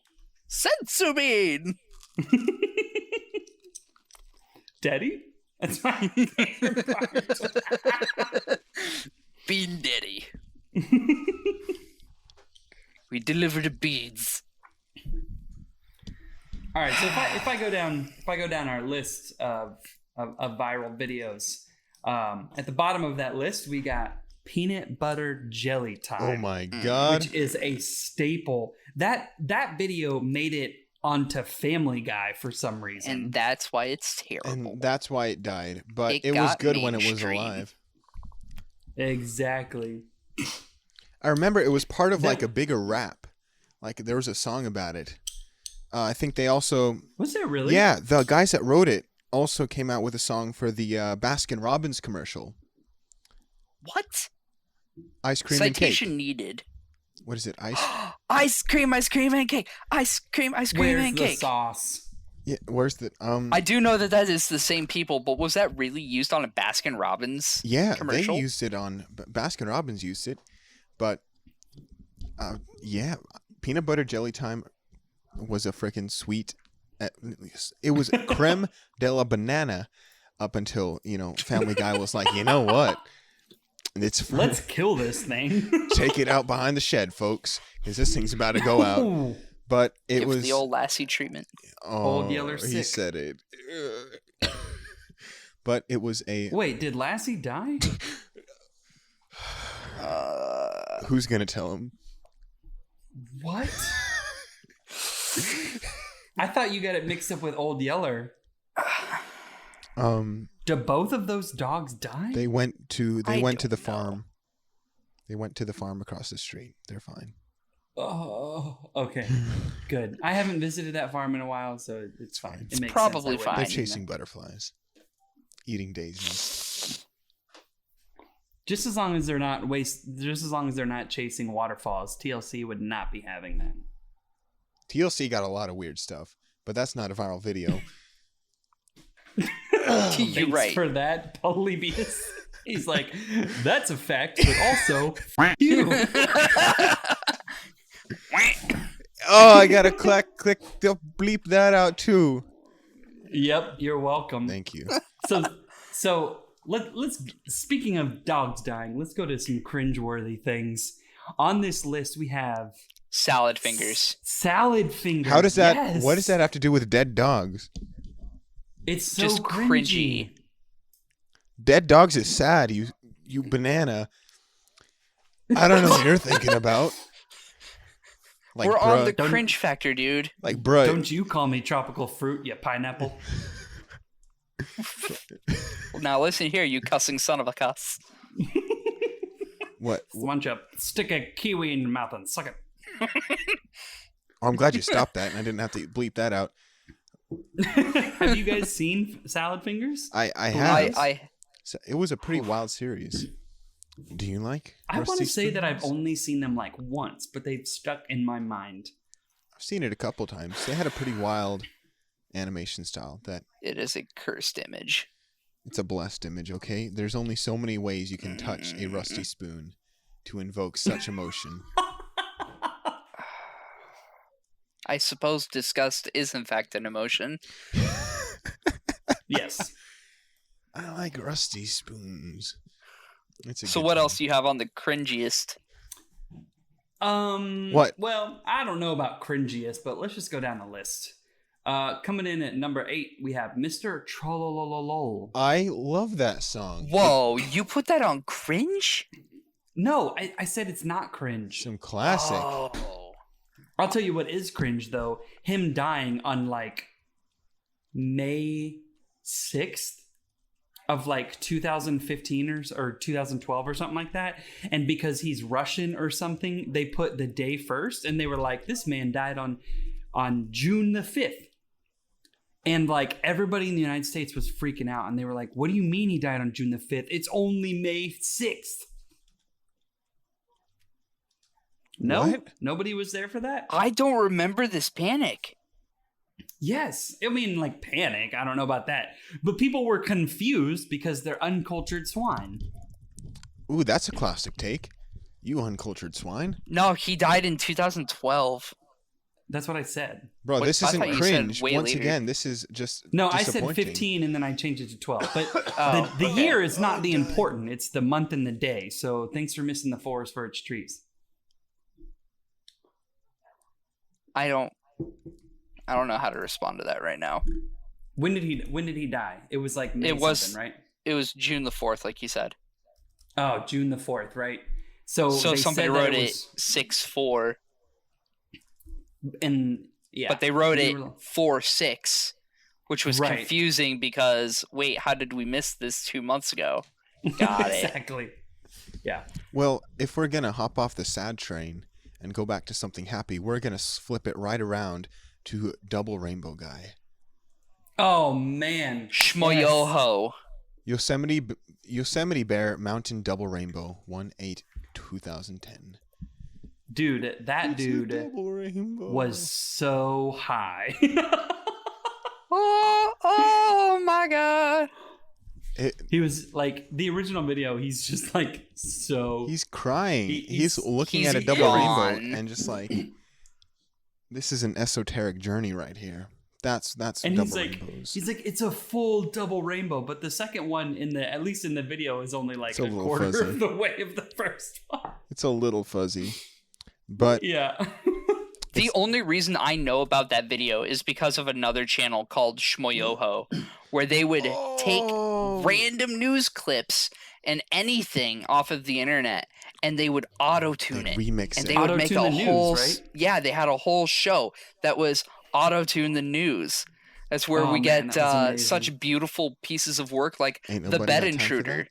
Speaker 1: Sensubin!
Speaker 3: Daddy? That's my favorite part.
Speaker 1: Bean Daddy. We deliver the beads.
Speaker 3: All right, so if I go down our list of viral videos, at the bottom of that list we got peanut butter jelly time.
Speaker 2: Oh my god!
Speaker 3: Which is a staple. That video made it onto Family Guy for some reason,
Speaker 1: and that's why it's terrible.
Speaker 2: And that's why it died. But it was good when it was alive.
Speaker 3: Exactly.
Speaker 2: I remember it was part of like a bigger rap. Like there was a song about it. I think they also...
Speaker 3: Was there really?
Speaker 2: Yeah, the guys that wrote it also came out with a song for the Baskin Robbins commercial.
Speaker 1: What?
Speaker 2: Ice cream and cake.
Speaker 1: Citation needed.
Speaker 2: What is it? Ice
Speaker 1: cream and cake. Ice cream and cake.
Speaker 3: Where's the sauce?
Speaker 2: Yeah, where's the...
Speaker 1: I do know that is the same people, but was that really used on a Baskin Robbins commercial?
Speaker 2: They used it on... Baskin Robbins used it, but... yeah, peanut butter jelly time was a freaking sweet... It was creme de la banana up until, Family Guy was like, you know what?
Speaker 3: Let's kill this thing.
Speaker 2: Take it out behind the shed, folks, because this thing's about to go out. But it was
Speaker 1: the old Lassie treatment.
Speaker 3: Old Yeller sick.
Speaker 2: He said it. But it was a... Wait,
Speaker 3: did Lassie die?
Speaker 2: Who's going to tell him?
Speaker 3: What? I thought you got it mixed up with Old Yeller. Do both of those dogs die?
Speaker 2: They went to the farm. They went to the farm across the street. They're fine.
Speaker 3: Oh, okay. Good. I haven't visited that farm in a while, so it's fine.
Speaker 1: It's probably fine.
Speaker 2: They're chasing butterflies. Eating daisies.
Speaker 3: Just as long as they're not chasing waterfalls, TLC would not be having that.
Speaker 2: TLC got a lot of weird stuff, but that's not a viral video.
Speaker 1: You're right.
Speaker 3: For that, Polybius. He's like, that's a fact, but also, you.
Speaker 2: Oh, I gotta click to bleep that out too.
Speaker 3: Yep, you're welcome.
Speaker 2: Thank you.
Speaker 3: So let's speaking of dogs dying, let's go to some cringeworthy things. On this list, we have
Speaker 1: salad fingers.
Speaker 3: Salad fingers.
Speaker 2: How does that?
Speaker 3: Yes.
Speaker 2: What does that have to do with dead dogs?
Speaker 3: It's so
Speaker 1: just cringy.
Speaker 2: Dead dogs is sad. You banana. I don't know what you're thinking about.
Speaker 1: Like, we're on the cringe factor, dude.
Speaker 2: Like, bruh.
Speaker 3: Don't you call me tropical fruit, you pineapple.
Speaker 1: Well, now listen here, you cussing son of a cuss.
Speaker 2: What?
Speaker 3: Why don't you stick a kiwi in your mouth and suck it?
Speaker 2: Oh, I'm glad you stopped that and I didn't have to bleep that out.
Speaker 3: Have you guys seen Salad Fingers?
Speaker 2: I have.
Speaker 1: I
Speaker 2: It was a pretty wild series. Do you like?
Speaker 3: I want to say
Speaker 2: spoons?
Speaker 3: that I've only seen them like once, but they've stuck in my mind.
Speaker 2: I've seen it a couple times. They had a pretty wild animation style. That
Speaker 1: it is a cursed image.
Speaker 2: It's a blessed image. Okay, there's only so many ways you can touch a rusty spoon to invoke such emotion.
Speaker 1: I suppose disgust is in fact an emotion.
Speaker 3: Yes.
Speaker 2: I like rusty spoons.
Speaker 1: So what else do you have on the cringiest?
Speaker 2: What?
Speaker 3: Well, I don't know about cringiest, but let's just go down the list. Coming in at number 8, we have Mr. Trollololol.
Speaker 2: I love that song.
Speaker 1: Whoa, you put that on cringe?
Speaker 3: No, I said it's not cringe.
Speaker 2: Some classic.
Speaker 1: Oh.
Speaker 3: I'll tell you what is cringe though. Him dying on like May 6th of like 2015 or 2012 or something like that. And because he's Russian or something, they put the day first, and they were like, this man died on June the 5th. And like everybody in the United States was freaking out, and they were like, what do you mean he died on June the 5th? It's only May 6th. No,
Speaker 2: What?
Speaker 3: nobody was there for that.
Speaker 1: I don't remember this panic.
Speaker 3: Yes. I mean, like panic. I don't know about that. But people were confused because they're uncultured swine.
Speaker 2: Ooh, that's a classic take. You uncultured swine.
Speaker 1: No, he died in 2012.
Speaker 3: That's what I said.
Speaker 2: Bro,
Speaker 1: Wait,
Speaker 2: this
Speaker 1: I
Speaker 2: isn't
Speaker 1: thought you said
Speaker 2: cringe.
Speaker 1: way
Speaker 2: Once
Speaker 1: later.
Speaker 2: again, this is just
Speaker 3: No, I said
Speaker 2: disappointing.
Speaker 3: 15 and then I changed it to 12. But
Speaker 1: Oh,
Speaker 3: the
Speaker 1: okay.
Speaker 3: year is not the important. It's the month and the day. So thanks for missing the forest for its trees.
Speaker 1: I don't know how to respond to that right now.
Speaker 3: When did he die? It was like May
Speaker 1: It was-
Speaker 3: something, right?
Speaker 1: It was June the 4th, like you said.
Speaker 3: Oh, June the 4th, right? So they
Speaker 1: somebody
Speaker 3: said that
Speaker 1: wrote it
Speaker 3: was,
Speaker 1: 6-4,
Speaker 3: and yeah,
Speaker 1: but they wrote
Speaker 3: we
Speaker 1: it
Speaker 3: were-
Speaker 1: 4-6, which was
Speaker 3: Right.
Speaker 1: confusing because, wait, how did we miss this 2 months ago? Got it.
Speaker 3: Exactly. Yeah.
Speaker 2: Well, if we're going to hop off the sad train and go back to something happy, we're going to flip it right around to Double Rainbow Guy.
Speaker 3: Oh man.
Speaker 1: Shmoyoho.
Speaker 2: Yosemite Bear Mountain Double Rainbow 1/8/2010.
Speaker 3: Dude, that
Speaker 2: It's a
Speaker 3: dude
Speaker 2: double rainbow.
Speaker 3: was so high.
Speaker 1: Oh my god.
Speaker 3: He was like the original video. He's just like so.
Speaker 2: He's crying.
Speaker 3: He's-
Speaker 2: He's looking
Speaker 1: he's
Speaker 2: at a double
Speaker 1: gone.
Speaker 2: rainbow and just like, this is an esoteric journey right here. That's
Speaker 3: And
Speaker 2: double
Speaker 3: he's like,
Speaker 2: rainbows.
Speaker 3: it's a full double rainbow, but the second one at least in the video is only like
Speaker 2: It's a
Speaker 3: a
Speaker 2: little
Speaker 3: quarter
Speaker 2: fuzzy.
Speaker 3: of the way of the first one.
Speaker 2: It's a little fuzzy, but
Speaker 3: Yeah.
Speaker 1: The only reason I know about that video is because of another channel called Shmoyoho, where they would take random news clips and anything off of the internet, and they would auto-tune it.
Speaker 2: remix
Speaker 1: And
Speaker 2: it.
Speaker 1: they would make
Speaker 3: Auto-tune
Speaker 1: a
Speaker 3: the news,
Speaker 1: whole
Speaker 3: right?
Speaker 1: yeah, they had a whole show that was auto-tune the news. That's where
Speaker 3: Oh,
Speaker 1: we
Speaker 3: man,
Speaker 1: get
Speaker 3: that was amazing.
Speaker 1: such beautiful pieces of work like
Speaker 2: Ain't
Speaker 1: the
Speaker 2: nobody
Speaker 1: bed
Speaker 2: got time for
Speaker 1: intruder.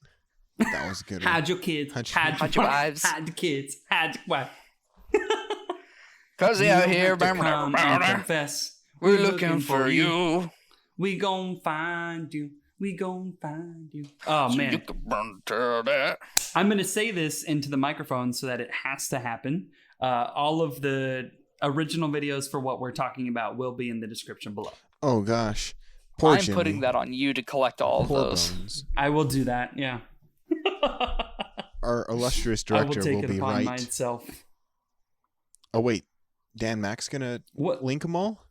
Speaker 2: That was a good. One.
Speaker 3: Hide your kids.
Speaker 2: Hide
Speaker 1: Hide your wives.
Speaker 3: Hide the kids. Hide your wife.
Speaker 1: Cause they
Speaker 3: You
Speaker 1: out
Speaker 3: don't
Speaker 1: here,
Speaker 3: have to come and confess.
Speaker 1: we're looking for you.
Speaker 3: We gon' find you. We gon' find you. Oh
Speaker 1: So
Speaker 3: man.
Speaker 1: you can run to that.
Speaker 3: I'm going to say this into the microphone so that it has to happen. All of the original videos for what we're talking about will be in the description below.
Speaker 2: Oh gosh, poor
Speaker 1: I'm
Speaker 2: Jimmy.
Speaker 1: putting that on you to collect all of
Speaker 2: Poor
Speaker 1: those.
Speaker 2: Bones.
Speaker 3: I will do that. Yeah.
Speaker 2: Our illustrious
Speaker 3: I will
Speaker 2: director
Speaker 3: take
Speaker 2: will
Speaker 3: it
Speaker 2: be
Speaker 3: upon
Speaker 2: right.
Speaker 3: myself.
Speaker 2: Oh wait, Dan Mac's gonna
Speaker 3: What?
Speaker 2: link them all.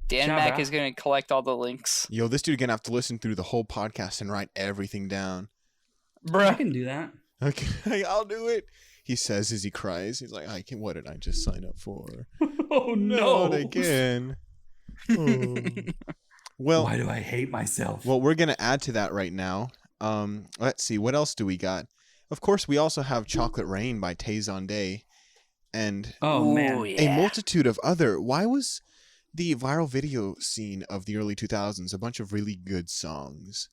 Speaker 1: Dan
Speaker 3: Shout
Speaker 1: Mac
Speaker 3: out.
Speaker 1: is going to collect all the links.
Speaker 2: Yo, this dude gonna have to listen through the whole podcast and write everything down.
Speaker 3: I
Speaker 1: Bruh.
Speaker 3: can do that.
Speaker 2: Okay, I'll do it. He says as he cries. He's like, what did I just sign up for?
Speaker 3: Oh no.
Speaker 2: Not again. Oh. Well,
Speaker 3: Why do I hate myself?
Speaker 2: well, we're gonna add to that right now. Let's see, what else do we got? Of course, we also have "Chocolate Rain" by Tayson Day, and
Speaker 3: Oh man.
Speaker 1: Ooh,
Speaker 2: a
Speaker 1: yeah.
Speaker 2: multitude of other. Why was the viral video scene of the early 2000s a bunch of really good songs?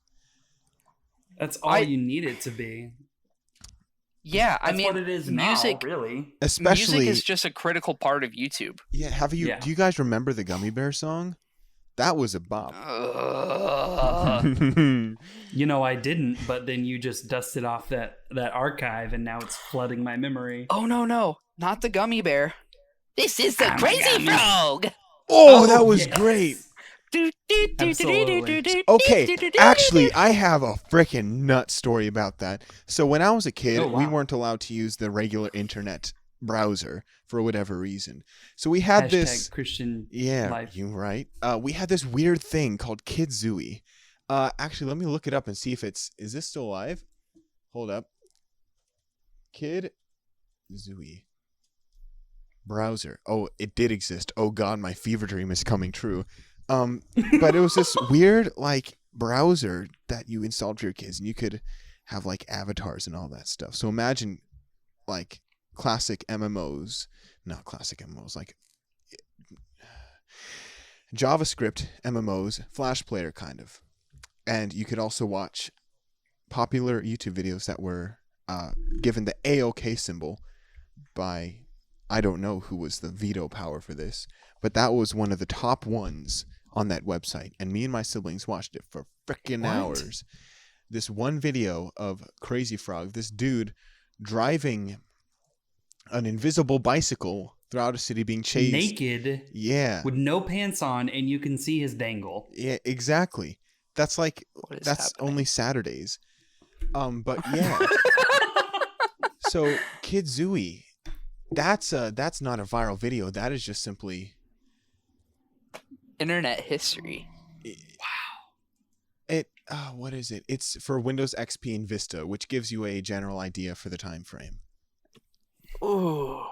Speaker 3: That's all you need it to be.
Speaker 1: Yeah,
Speaker 3: That's
Speaker 1: I mean,
Speaker 3: what it is
Speaker 1: music,
Speaker 3: now, really.
Speaker 2: Especially,
Speaker 1: music is just a critical part of YouTube.
Speaker 2: yeah.
Speaker 3: Yeah.
Speaker 2: Do you guys remember the Gummy Bear song? That was a bop.
Speaker 1: Ugh.
Speaker 3: You know, I didn't, but then you just dusted off that archive, and now it's flooding my memory.
Speaker 1: Oh, no. Not the gummy bear. This is the
Speaker 3: Oh my
Speaker 1: crazy
Speaker 3: God.
Speaker 1: frog.
Speaker 2: Oh, that was
Speaker 3: yes.
Speaker 2: great.
Speaker 3: Absolutely.
Speaker 2: Okay, actually, I have a freaking nut story about that. So when I was a kid,
Speaker 3: Oh, wow.
Speaker 2: we weren't allowed to use the regular internet browser for whatever reason. So we had
Speaker 3: Hashtag
Speaker 2: this.
Speaker 3: Christian
Speaker 2: Yeah,
Speaker 3: life.
Speaker 2: you right. We had this weird thing called Kidzooey. Actually, let me look it up and see if is this still alive? Hold up. Kidzooey browser. Oh, it did exist. Oh God, my fever dream is coming true. But it was this weird like browser that you installed for your kids, and you could have like avatars and all that stuff. So imagine like classic MMOs, not classic MMOs, like JavaScript MMOs, Flash Player kind of. And you could also watch popular YouTube videos that were given the AOK symbol by, I don't know who was the veto power for this, but that was one of the top ones on that website. And me and my siblings watched it for freaking hours. This one video of Crazy Frog, this dude driving an invisible bicycle throughout a city being chased.
Speaker 3: Naked.
Speaker 2: Yeah.
Speaker 3: With no pants on, and you can see his dangle.
Speaker 2: Yeah, exactly. That's like, that's
Speaker 1: happening?
Speaker 2: only Saturdays. But yeah. So Kidzooey, that's not a viral video. That is just simply
Speaker 1: Internet history.
Speaker 2: What is it? It's for Windows XP and Vista, which gives you a general idea for the time frame.
Speaker 1: Ooh.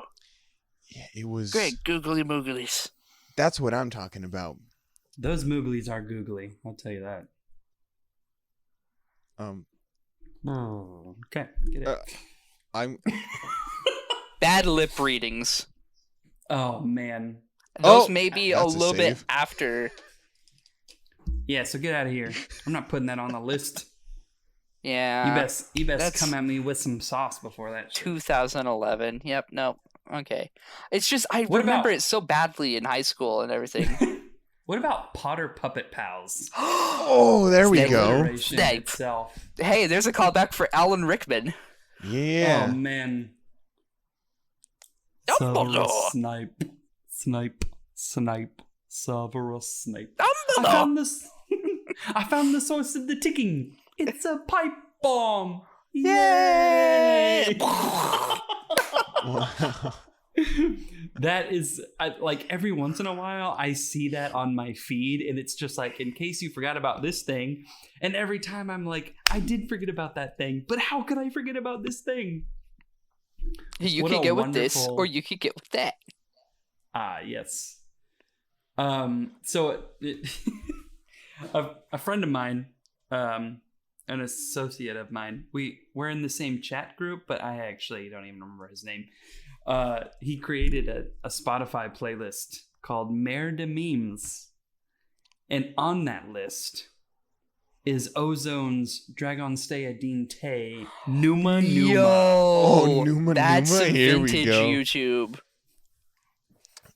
Speaker 2: Yeah, it was
Speaker 1: Great googly mooglies.
Speaker 2: That's what I'm talking about.
Speaker 3: Those mooglies are googly. I'll tell you that. Okay. Get it.
Speaker 2: I'm
Speaker 1: Bad lip readings.
Speaker 3: Oh, man.
Speaker 1: Those may be a
Speaker 2: that's a
Speaker 1: little bit
Speaker 2: save.
Speaker 1: after.
Speaker 3: Yeah, so get out of here. I'm not putting that on the list.
Speaker 1: Yeah.
Speaker 3: You best
Speaker 1: that's-
Speaker 3: come at me with some sauce before that shit.
Speaker 1: 2011. Yep. No. Okay. It's just I
Speaker 3: What
Speaker 1: remember
Speaker 3: about-
Speaker 1: it so badly in high school and everything.
Speaker 3: What about Potter Puppet Pals?
Speaker 2: Oh, there we
Speaker 1: Snake
Speaker 2: go.
Speaker 3: Alliteration
Speaker 1: Snape.
Speaker 3: itself.
Speaker 1: Hey, there's a callback for Alan Rickman.
Speaker 2: Yeah.
Speaker 3: Oh, man.
Speaker 1: Dumbledore.
Speaker 3: Severus Snape. Severus Snape. I
Speaker 1: Dumbledore.
Speaker 3: found this. I found the source of the ticking. It's a pipe bomb. Yay!
Speaker 2: Wow.
Speaker 3: That is like every once in a while I see that on my feed, and it's just like, in case you forgot about this thing. And every time I'm like, I did forget about that thing, but how could I forget about this thing?
Speaker 1: You
Speaker 3: What
Speaker 1: could
Speaker 3: a
Speaker 1: get with this,
Speaker 3: wonderful-
Speaker 1: or you could get with that.
Speaker 3: Ah, yes. So a friend of mine, an associate of mine, we're in the same chat group, but I actually don't even remember his name. He created a Spotify playlist called Mare de Memes. And on that list is Ozone's Dragon Stay Adine Tay Numa Numa.
Speaker 1: Yo,
Speaker 2: Oh, Numa
Speaker 1: that's
Speaker 2: Numa,
Speaker 1: some
Speaker 2: here we
Speaker 1: vintage
Speaker 2: go.
Speaker 1: YouTube.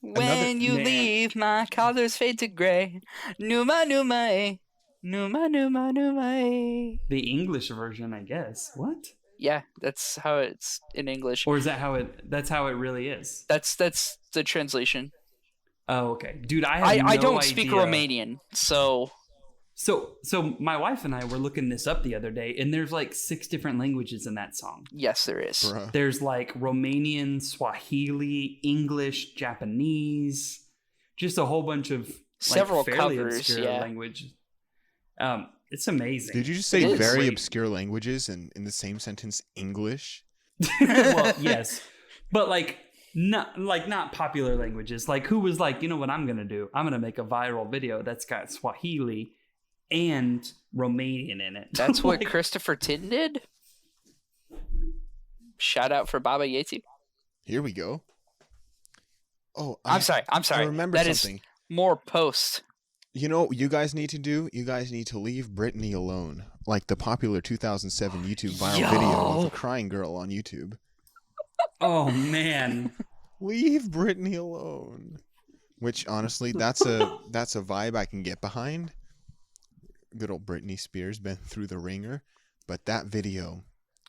Speaker 1: When you
Speaker 3: Man.
Speaker 1: leave, my colors fade to gray. Numa Numa, eh. Numa Numa Numa, eh.
Speaker 3: The English version, I guess. What?
Speaker 1: Yeah, that's how it's in English.
Speaker 3: Or is that that's how it really is?
Speaker 1: That's the translation.
Speaker 3: Oh, okay. Dude, I have
Speaker 1: I
Speaker 3: no
Speaker 1: don't speak
Speaker 3: idea.
Speaker 1: Romanian, so
Speaker 3: So my wife and I were looking this up the other day, and there's like 6 different languages in that song.
Speaker 1: yes, there is.
Speaker 2: Bruh.
Speaker 3: There's like Romanian, Swahili, English, Japanese, just a whole bunch of
Speaker 1: Several
Speaker 3: fairly
Speaker 1: covers,
Speaker 3: obscure
Speaker 1: yeah.
Speaker 3: languages. It's amazing.
Speaker 2: Did you just say
Speaker 1: It is.
Speaker 2: very
Speaker 3: Wait.
Speaker 2: obscure languages and in the same sentence English?
Speaker 3: Well, yes, but not popular languages. Like, who was like, you know what I'm gonna do? I'm gonna make a viral video that's got Swahili and Romanian in it.
Speaker 1: That's what
Speaker 3: Like,
Speaker 1: Christopher Tin did. Shout out for Baba Yeti.
Speaker 2: Here we go. Oh,
Speaker 1: I'm sorry.
Speaker 2: I remember
Speaker 1: That is
Speaker 2: something.
Speaker 1: more post.
Speaker 2: You know what you guys need to do? You guys need to leave Britney alone. Like the popular 2007 YouTube viral video of
Speaker 1: Yo.
Speaker 2: a crying girl on YouTube.
Speaker 3: oh man.
Speaker 2: Leave Britney alone. Which honestly, that's a vibe I can get behind. Good old Britney Spears been through the ringer, but that video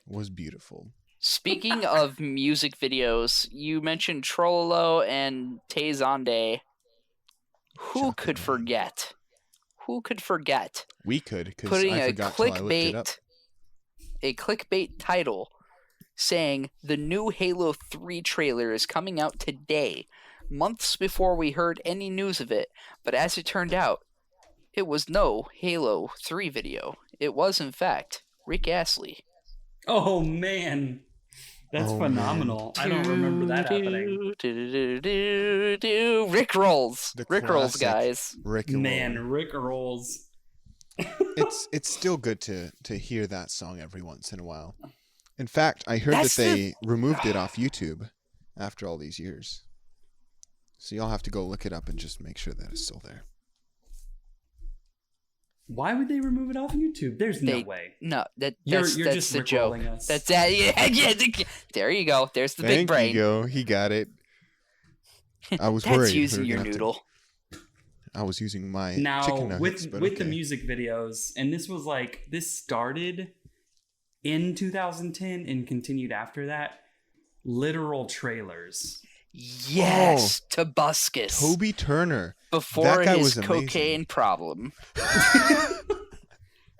Speaker 2: was beautiful.
Speaker 1: Speaking of music videos, you mentioned Trololo and Tayson. Who
Speaker 2: Chocolate
Speaker 1: could
Speaker 2: Man.
Speaker 1: forget? Who could forget
Speaker 2: We could, because
Speaker 1: putting
Speaker 2: I
Speaker 1: a
Speaker 2: forgot till I looked it up.
Speaker 1: clickbait title saying the new Halo 3 trailer is coming out today, months before we heard any news of it. But as it turned out, it was no Halo 3 video. It was, in fact, Rick Astley.
Speaker 3: Oh man. That's
Speaker 2: Oh, man.
Speaker 3: phenomenal. I don't remember that happening.
Speaker 1: Rick rolls.
Speaker 2: The
Speaker 1: Rick rolls,
Speaker 2: classic
Speaker 1: guys.
Speaker 2: Rick and
Speaker 3: Man,
Speaker 2: Roll.
Speaker 3: Rick rolls.
Speaker 2: It's still good to hear that song every once in a while. In fact, I heard
Speaker 1: That's
Speaker 2: that they removed it off YouTube after all these years. So y'all have to go look it up and just make sure that it's still there.
Speaker 3: Why would they remove it off YouTube? There's no
Speaker 1: They-
Speaker 3: way.
Speaker 1: No,
Speaker 3: You're
Speaker 1: that's
Speaker 3: just
Speaker 1: the joke.
Speaker 3: rickrolling us.
Speaker 1: That's that. Yeah. There you go. There's the big
Speaker 2: Thank
Speaker 1: brain.
Speaker 2: you, go. He got it. I was
Speaker 1: That's
Speaker 2: worried.
Speaker 1: using
Speaker 2: we were
Speaker 1: your
Speaker 2: gonna have to-
Speaker 1: noodle.
Speaker 2: I was using my
Speaker 3: Now
Speaker 2: chicken nuggets,
Speaker 3: with
Speaker 2: but
Speaker 3: the
Speaker 2: okay.
Speaker 3: music videos, and this started in 2010 and continued after that. Literal trailers.
Speaker 1: Yes, to Buscus.
Speaker 2: Toby Turner.
Speaker 1: Before
Speaker 2: that guy
Speaker 1: his
Speaker 2: was amazing.
Speaker 1: cocaine problem.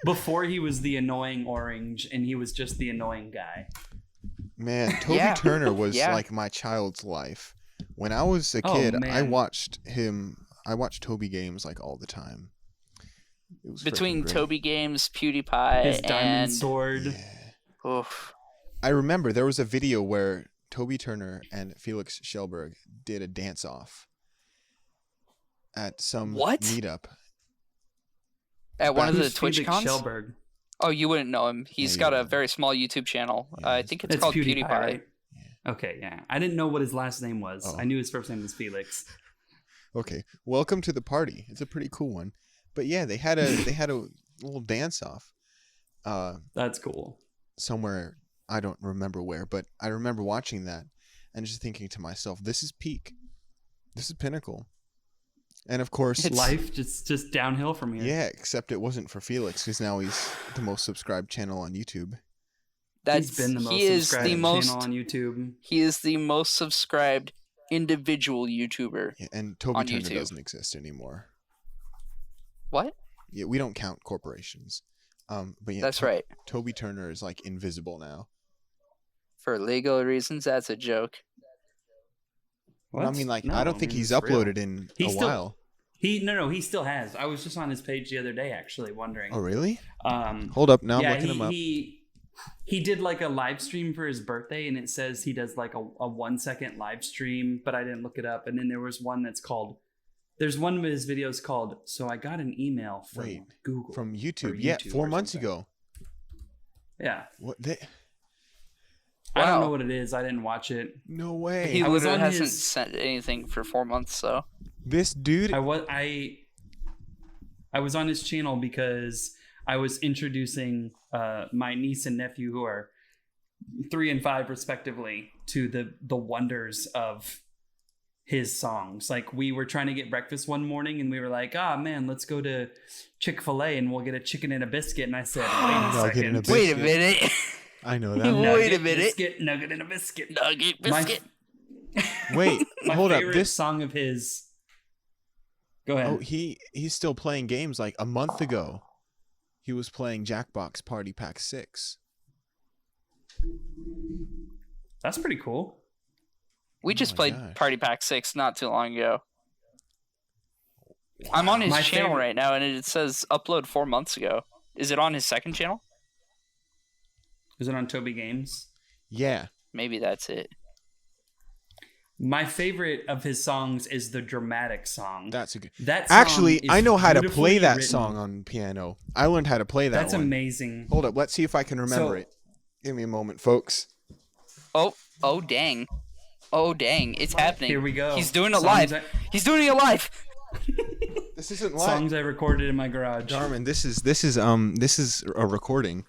Speaker 3: Before he was the annoying orange, and he was just the annoying guy.
Speaker 2: Man, Toby
Speaker 1: Yeah.
Speaker 2: Turner was
Speaker 1: Yeah.
Speaker 2: like my child's life. When I was a
Speaker 3: Oh,
Speaker 2: kid, I
Speaker 3: man.
Speaker 2: watched him. I watched Toby games like all the time. It was
Speaker 1: Between
Speaker 2: freaking great.
Speaker 1: Toby Games, PewDiePie,
Speaker 3: His diamond
Speaker 1: and
Speaker 3: sword.
Speaker 2: Yeah.
Speaker 1: oof.
Speaker 2: I remember there was a video where Toby Turner and Felix Schellberg did a dance off at some
Speaker 1: What?
Speaker 2: meetup.
Speaker 1: At one of the
Speaker 3: Who's
Speaker 1: Twitch
Speaker 3: Felix
Speaker 1: cons.
Speaker 3: Shellberg?
Speaker 1: Oh, you wouldn't know him. He's
Speaker 2: you
Speaker 1: got a
Speaker 2: wouldn't.
Speaker 1: very small YouTube channel.
Speaker 2: Yeah,
Speaker 1: I think it's
Speaker 3: It's
Speaker 1: called
Speaker 3: PewDiePie,
Speaker 1: PewDiePie.
Speaker 3: right? Okay, yeah. I didn't know what his last name was.
Speaker 2: Oh.
Speaker 3: I knew his first name was Felix.
Speaker 2: Okay, welcome to the party. It's a pretty cool one. But yeah, they had a little dance off.
Speaker 3: That's cool.
Speaker 2: Somewhere, I don't remember where, but I remember watching that and just thinking to myself, this is peak. This is pinnacle. And of course,
Speaker 1: It's-
Speaker 3: Life just downhill from here.
Speaker 2: yeah, except it wasn't for Felix because now he's the most subscribed channel on YouTube.
Speaker 1: That's
Speaker 3: He's been the most
Speaker 1: he is
Speaker 3: subscribed
Speaker 1: the most
Speaker 3: channel on YouTube.
Speaker 1: he is the most subscribed individual YouTuber.
Speaker 2: Yeah, and Toby
Speaker 1: On
Speaker 2: Turner
Speaker 1: YouTube.
Speaker 2: doesn't exist anymore.
Speaker 1: What?
Speaker 2: Yeah, we don't count corporations. But yeah,
Speaker 1: That's right.
Speaker 2: Toby Turner is like invisible now.
Speaker 1: For legal reasons, that's a joke.
Speaker 2: I
Speaker 3: What?
Speaker 2: mean, like,
Speaker 3: No,
Speaker 2: I don't think he's
Speaker 3: it's real.
Speaker 2: uploaded in
Speaker 3: He's
Speaker 2: a
Speaker 3: still-
Speaker 2: while.
Speaker 3: He still has. I was just on his page the other day, actually, wondering.
Speaker 2: Oh, really?
Speaker 3: Um,
Speaker 2: Hold up, now
Speaker 3: yeah,
Speaker 2: I'm looking him up.
Speaker 3: he did like a live stream for his birthday, and it says he does like a 1 second live stream, but I didn't look it up. And then there was one that's called. There's one of his videos called "So I got an email from
Speaker 2: Wait,
Speaker 3: Google
Speaker 2: From
Speaker 3: or
Speaker 2: YouTube. Yeah,
Speaker 3: YouTube
Speaker 2: 4
Speaker 3: or
Speaker 2: months
Speaker 3: something.
Speaker 2: ago.
Speaker 3: Yeah,
Speaker 2: What? They,
Speaker 3: I don't
Speaker 1: Wow.
Speaker 3: know what it is. I didn't watch it.
Speaker 2: no way.
Speaker 1: He
Speaker 3: I was
Speaker 1: literally
Speaker 3: on
Speaker 1: hasn't
Speaker 3: his-
Speaker 1: sent anything for 4 months, so
Speaker 2: This dude.
Speaker 3: I was on his channel because I was introducing my niece and nephew, who are 3 and 5 respectively, to the wonders of his songs. Like, we were trying to get breakfast one morning and we were like, man, let's go to Chick-fil-A and we'll get a chicken and a biscuit. And I said, wait a
Speaker 2: I'll get in a
Speaker 3: second.
Speaker 1: wait a
Speaker 2: Biscuit.
Speaker 1: minute.
Speaker 2: I know
Speaker 1: Wait
Speaker 2: that.
Speaker 1: a
Speaker 3: Nugget,
Speaker 1: minute.
Speaker 3: Biscuit, nugget and a biscuit.
Speaker 1: Nugget
Speaker 3: My-
Speaker 1: biscuit.
Speaker 2: Wait,
Speaker 3: My
Speaker 2: hold up.
Speaker 3: favorite
Speaker 2: This.
Speaker 3: song of his. Go ahead.
Speaker 2: Oh, he's still playing games. Like a month ago, he was playing Jackbox Party Pack 6.
Speaker 3: That's pretty cool.
Speaker 1: We just
Speaker 2: my
Speaker 1: played
Speaker 2: gosh.
Speaker 1: Party Pack 6 not too long ago. I'm on his
Speaker 3: My
Speaker 1: channel
Speaker 3: favorite-
Speaker 1: right now, and it says upload 4 months ago. Is it on his second channel?
Speaker 3: Is it on Toby Games?
Speaker 2: Yeah.
Speaker 1: Maybe that's it.
Speaker 3: My favorite of his songs is the dramatic song.
Speaker 2: That's a good.
Speaker 3: That song
Speaker 2: Actually,
Speaker 3: is
Speaker 2: I know how to
Speaker 3: beautifully
Speaker 2: play that
Speaker 3: written.
Speaker 2: song on piano. I learned how to play that
Speaker 3: That's
Speaker 2: one.
Speaker 3: amazing.
Speaker 2: Hold up, let's see if I can remember
Speaker 3: So-
Speaker 2: it. Give me a moment, folks.
Speaker 1: Oh dang. Oh dang, it's happening.
Speaker 3: Here we go.
Speaker 1: He's doing it
Speaker 3: Songs
Speaker 1: live.
Speaker 3: I-
Speaker 1: He's doing it live.
Speaker 2: This isn't live.
Speaker 3: Songs I recorded in my garage.
Speaker 2: Darman, this is a recording.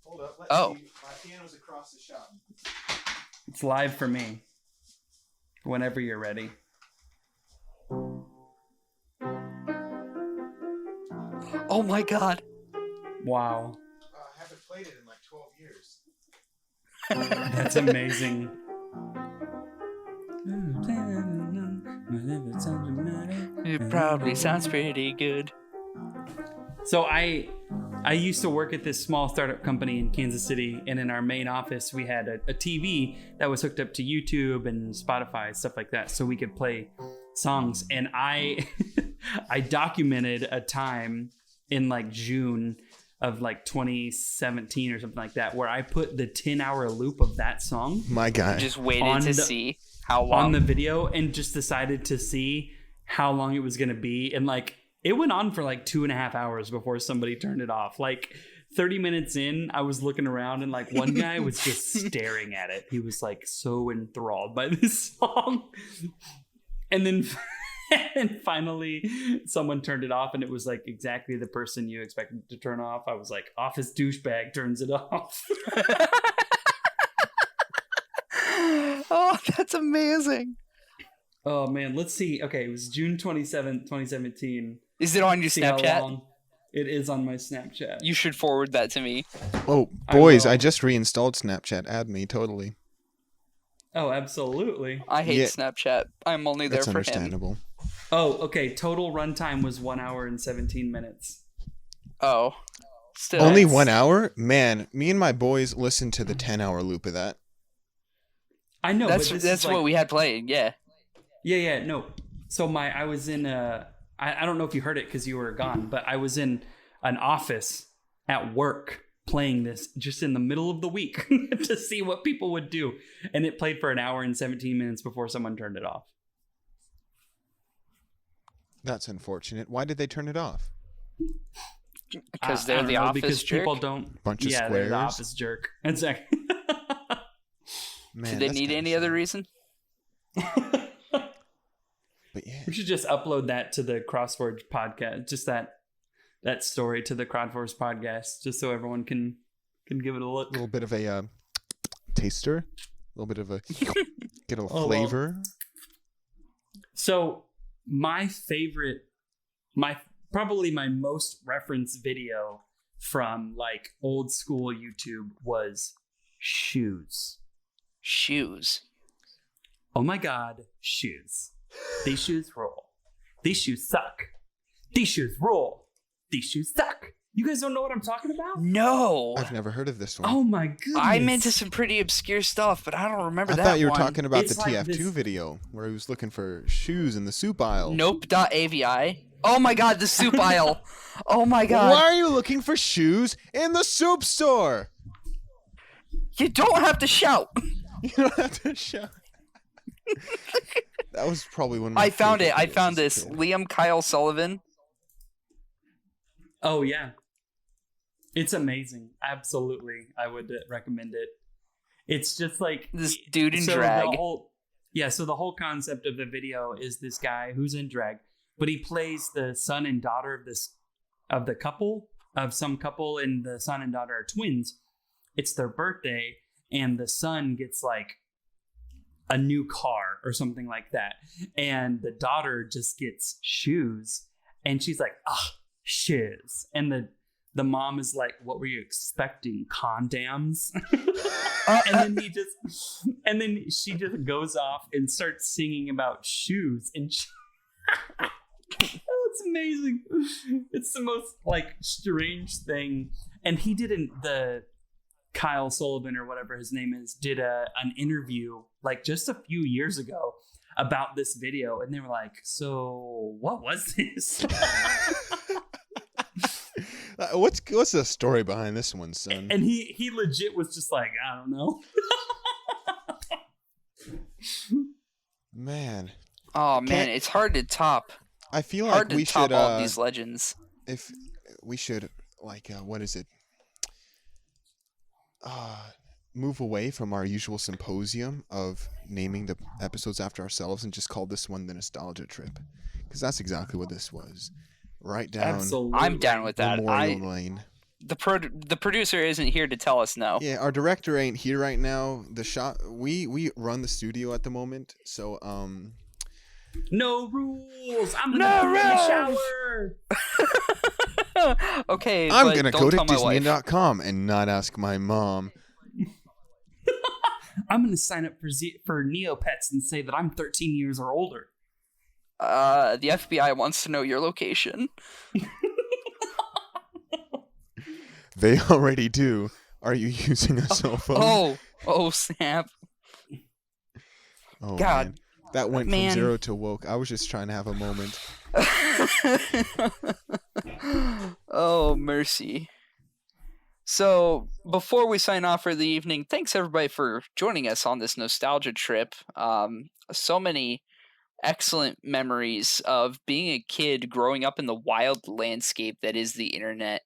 Speaker 2: Hold up, let's
Speaker 1: Oh.
Speaker 2: see. My piano's across the shop.
Speaker 3: It's live for me. Whenever you're ready.
Speaker 1: Oh my god.
Speaker 3: Wow.
Speaker 2: I haven't played it in like 12 years.
Speaker 3: That's amazing.
Speaker 1: It probably sounds pretty good.
Speaker 3: So I used to work at this small startup company in Kansas City, and in our main office we had a TV that was hooked up to YouTube and Spotify, stuff like that, so we could play songs. And I I documented a time in like June of like 2017 or something like that, where I put the 10-hour loop of that song
Speaker 2: My guy.
Speaker 1: Just waited
Speaker 3: On
Speaker 1: to
Speaker 3: the-
Speaker 1: see how
Speaker 3: on
Speaker 1: long.
Speaker 3: the video and just decided to see how long it was going to be. And like, it went on for like 2.5 hours before somebody turned it off. Like 30 minutes in, I was looking around and like one guy was just staring at it. He was like so enthralled by this song. And then And finally, someone turned it off, and it was like exactly the person you expected to turn off. I was like, office douchebag turns it off.
Speaker 1: Oh, that's amazing.
Speaker 3: Oh man, let's see. Okay, it was June 27th, 2017.
Speaker 1: Is it on your
Speaker 3: See how
Speaker 1: Snapchat?
Speaker 3: long it is on my Snapchat.
Speaker 1: You should forward that to me.
Speaker 2: Oh, boys,
Speaker 3: will.
Speaker 2: I just reinstalled Snapchat. Add me, totally.
Speaker 3: Oh, absolutely.
Speaker 1: I hate
Speaker 2: Yeah.
Speaker 1: Snapchat. I'm only there
Speaker 2: That's
Speaker 1: for him.
Speaker 2: understandable.
Speaker 3: Oh, okay. Total runtime was 1 hour and 17 minutes.
Speaker 1: Oh. Still.
Speaker 2: Only
Speaker 3: That's-
Speaker 2: 1 hour? Man, me and my boys listened to the 10-hour loop of that.
Speaker 3: I know,
Speaker 1: That's
Speaker 3: but this is
Speaker 1: what
Speaker 3: like,
Speaker 1: we had playing, yeah.
Speaker 3: Yeah, no. So I was in I don't know if you heard it because you were gone, but I was in an office at work playing this just in the middle of the week to see what people would do. And it played for 1 hour and 17 minutes before someone turned it off.
Speaker 2: That's unfortunate. Why did they turn it off?
Speaker 1: Because
Speaker 3: I
Speaker 1: they're
Speaker 3: don't
Speaker 1: the
Speaker 3: know,
Speaker 1: office
Speaker 3: because
Speaker 1: jerk.
Speaker 3: people don't.
Speaker 2: Bunch of
Speaker 3: They're
Speaker 2: squares.
Speaker 3: the office jerk. Exactly.
Speaker 2: Man,
Speaker 1: Do they
Speaker 2: that's
Speaker 1: need
Speaker 2: kinda
Speaker 1: any other
Speaker 2: sad.
Speaker 1: reason?
Speaker 2: But yeah.
Speaker 3: We should just upload that to the Crossforge podcast. Just that story to the Crossforge podcast, just so everyone can give it a look.
Speaker 2: A little bit of a taster. A little bit of a get a
Speaker 3: Oh, well.
Speaker 2: flavor.
Speaker 3: So my favorite, probably my most referenced video from like old school YouTube was shoes.
Speaker 1: Shoes.
Speaker 3: Oh my God, shoes. These shoes roll. These shoes suck. These shoes roll. These shoes suck. You guys don't know what I'm talking about?
Speaker 1: No.
Speaker 2: I've never heard of this one.
Speaker 3: Oh my goodness.
Speaker 1: I'm into some pretty obscure stuff, but I don't remember
Speaker 2: I
Speaker 1: that
Speaker 2: thought you were
Speaker 1: one.
Speaker 2: talking about
Speaker 3: It's
Speaker 2: the
Speaker 3: like
Speaker 2: TF2
Speaker 3: this-
Speaker 2: video where he was looking for shoes in the soup aisle.
Speaker 1: Nope.avi. Oh my god, the soup aisle. Oh my god.
Speaker 2: Why are you looking for shoes in the soup store?
Speaker 1: You don't have to shout.
Speaker 2: You don't have to shout. That was probably one of my
Speaker 1: I found it.
Speaker 2: favorite
Speaker 1: I
Speaker 2: videos
Speaker 1: found
Speaker 2: as a
Speaker 1: this.
Speaker 2: kid.
Speaker 1: Liam Kyle Sullivan.
Speaker 3: Oh yeah. It's amazing. Absolutely. I would recommend it. It's just like
Speaker 1: This dude in
Speaker 3: so
Speaker 1: drag.
Speaker 3: So the whole concept of the video is this guy who's in drag, but he plays the son and daughter of some couple, and the son and daughter are twins. It's their birthday, and the son gets like a new car or something like that, and the daughter just gets shoes, and she's like, shoes, and the mom is like, what were you expecting, condoms? and then she just goes off and starts singing about shoes, and oh, it's amazing. It's the most like strange thing. And he didn't, the Kyle Sullivan or whatever his name is, did an interview like just a few years ago about this video, and they were like, so what was this?
Speaker 2: What's the story behind this one, son?
Speaker 3: And he legit was just like, I don't know.
Speaker 2: Man,
Speaker 1: Oh man,
Speaker 2: Can't-
Speaker 1: it's hard to top.
Speaker 2: I feel
Speaker 1: Hard
Speaker 2: like
Speaker 1: to
Speaker 2: we
Speaker 1: top
Speaker 2: should
Speaker 1: all of these legends.
Speaker 2: if we should like what is it? Move away from our usual symposium of naming the episodes after ourselves and just call this one the nostalgia trip, because that's exactly what this was. Right down
Speaker 3: Absolutely.
Speaker 1: I'm down with that.
Speaker 2: Memorial Lane.
Speaker 1: The producer isn't here to tell us no.
Speaker 2: Yeah, our director ain't here right now. We run the studio at the moment, so
Speaker 3: No rules. I'm
Speaker 1: No
Speaker 3: gonna be in the
Speaker 1: rules.
Speaker 3: shower.
Speaker 1: Okay,
Speaker 2: I'm
Speaker 1: but
Speaker 2: gonna
Speaker 1: don't
Speaker 2: go to
Speaker 1: tell my wife.
Speaker 2: Disney.com and not ask my mom.
Speaker 3: I'm gonna sign up for Neopets and say that I'm 13 years or older.
Speaker 1: The FBI wants to know your location.
Speaker 2: They already do. Are you using a cell phone?
Speaker 1: Oh snap!
Speaker 2: Oh,
Speaker 1: God.
Speaker 2: man. That went
Speaker 1: Man.
Speaker 2: from zero to woke. I was just trying to have a moment.
Speaker 1: Oh mercy. So before we sign off for the evening, thanks everybody for joining us on this nostalgia trip. So many excellent memories of being a kid growing up in the wild landscape that is the internet.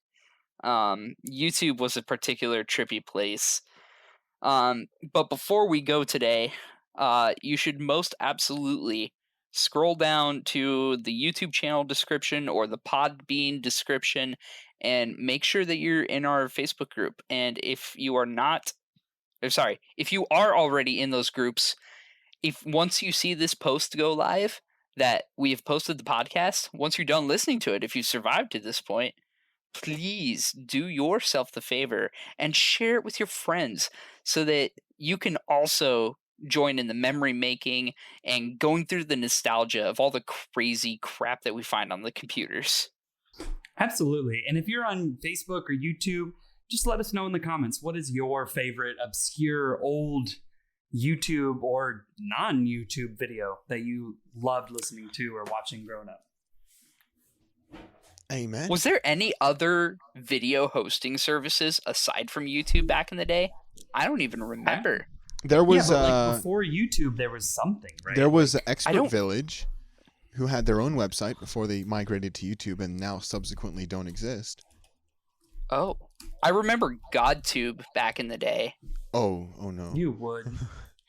Speaker 1: YouTube was a particular trippy place. But before we go today, you should most absolutely scroll down to the YouTube channel description or the Podbean description and make sure that you're in our Facebook group. And if you are not, or sorry, if you are already in those groups, if once you see this post go live that we have posted the podcast, once you're done listening to it, if you survived to this point, please do yourself the favor and share it with your friends so that you can also join in the memory making and going through the nostalgia of all the crazy crap that we find on the computers.
Speaker 3: Absolutely. And if you're on Facebook or YouTube, just let us know in the comments. What is your favorite obscure old YouTube or non-YouTube video that you loved listening to or watching growing up?
Speaker 2: Amen.
Speaker 1: Was there any other video hosting services aside from YouTube back in the day? I don't even remember.
Speaker 2: There was
Speaker 3: like before YouTube, there was something, right?
Speaker 2: There was Expert Village, who had their own website before they migrated to YouTube, and now subsequently don't exist.
Speaker 1: Oh, I remember GodTube back in the day.
Speaker 2: Oh no!
Speaker 3: You would,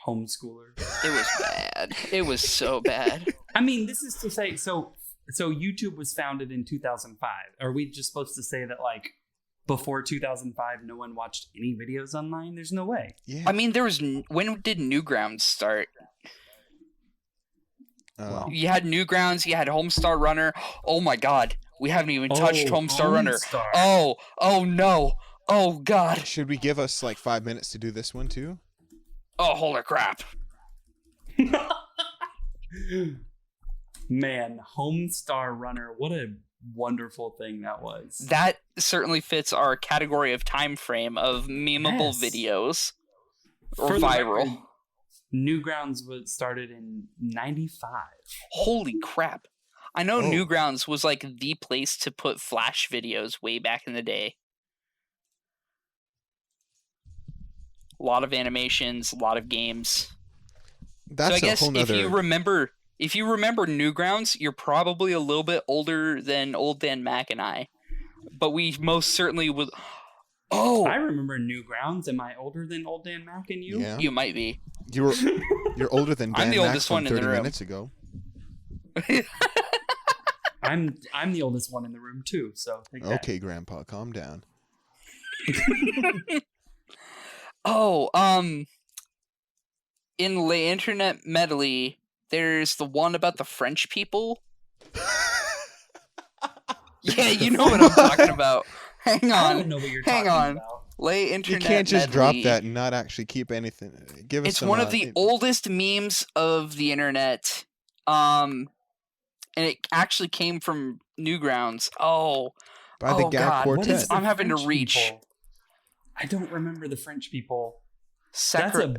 Speaker 3: homeschooler.
Speaker 1: It was bad. It was so bad.
Speaker 3: I mean, this is to say, so YouTube was founded in 2005. Are we just supposed to say that like before 2005, no one watched any videos online? There's no way.
Speaker 2: Yeah.
Speaker 1: I mean, when did Newgrounds start? You had Newgrounds, you had Homestar Runner. Oh my God, we haven't even touched Homestar Runner. Oh no. Oh God.
Speaker 2: Should we give us like 5 minutes to do this one too?
Speaker 1: Oh, holy crap.
Speaker 3: Man, Homestar Runner, what a wonderful thing that was.
Speaker 1: That certainly fits our category of time frame of memeable videos or viral.
Speaker 3: Newgrounds was started in 95.
Speaker 1: Holy crap. I know Newgrounds was like the place to put Flash videos way back in the day. A lot of animations, a lot of games.
Speaker 2: That's
Speaker 1: so I guess
Speaker 2: a whole nother...
Speaker 1: if you remember Newgrounds, you're probably a little bit older than Old Dan Mac and I. But we most certainly would... Oh!
Speaker 3: I remember Newgrounds. Am I older than Old Dan Mac and you?
Speaker 2: Yeah.
Speaker 1: You might be.
Speaker 2: You're older than Dan
Speaker 1: I'm the
Speaker 2: Mac
Speaker 1: oldest
Speaker 2: from
Speaker 1: one in the
Speaker 2: 30
Speaker 1: room.
Speaker 2: minutes ago.
Speaker 3: I'm the oldest one in the room too, so take that.
Speaker 2: Okay, Grandpa, calm down.
Speaker 1: In Le Internet Medley, there's the one about the French people. Yeah, you know what I'm talking about. Hang on.
Speaker 3: I don't know what you're talking about.
Speaker 1: Le Internet
Speaker 2: You can't just
Speaker 1: Medley.
Speaker 2: drop that and not actually keep anything. Give us
Speaker 1: It's
Speaker 2: some,
Speaker 1: one of the oldest memes of the internet. And it actually came from Newgrounds.
Speaker 2: by the Gag
Speaker 1: God.
Speaker 2: Quartet.
Speaker 1: I'm having to
Speaker 3: French
Speaker 1: reach.
Speaker 3: people? I don't remember the French people.
Speaker 1: Sacre-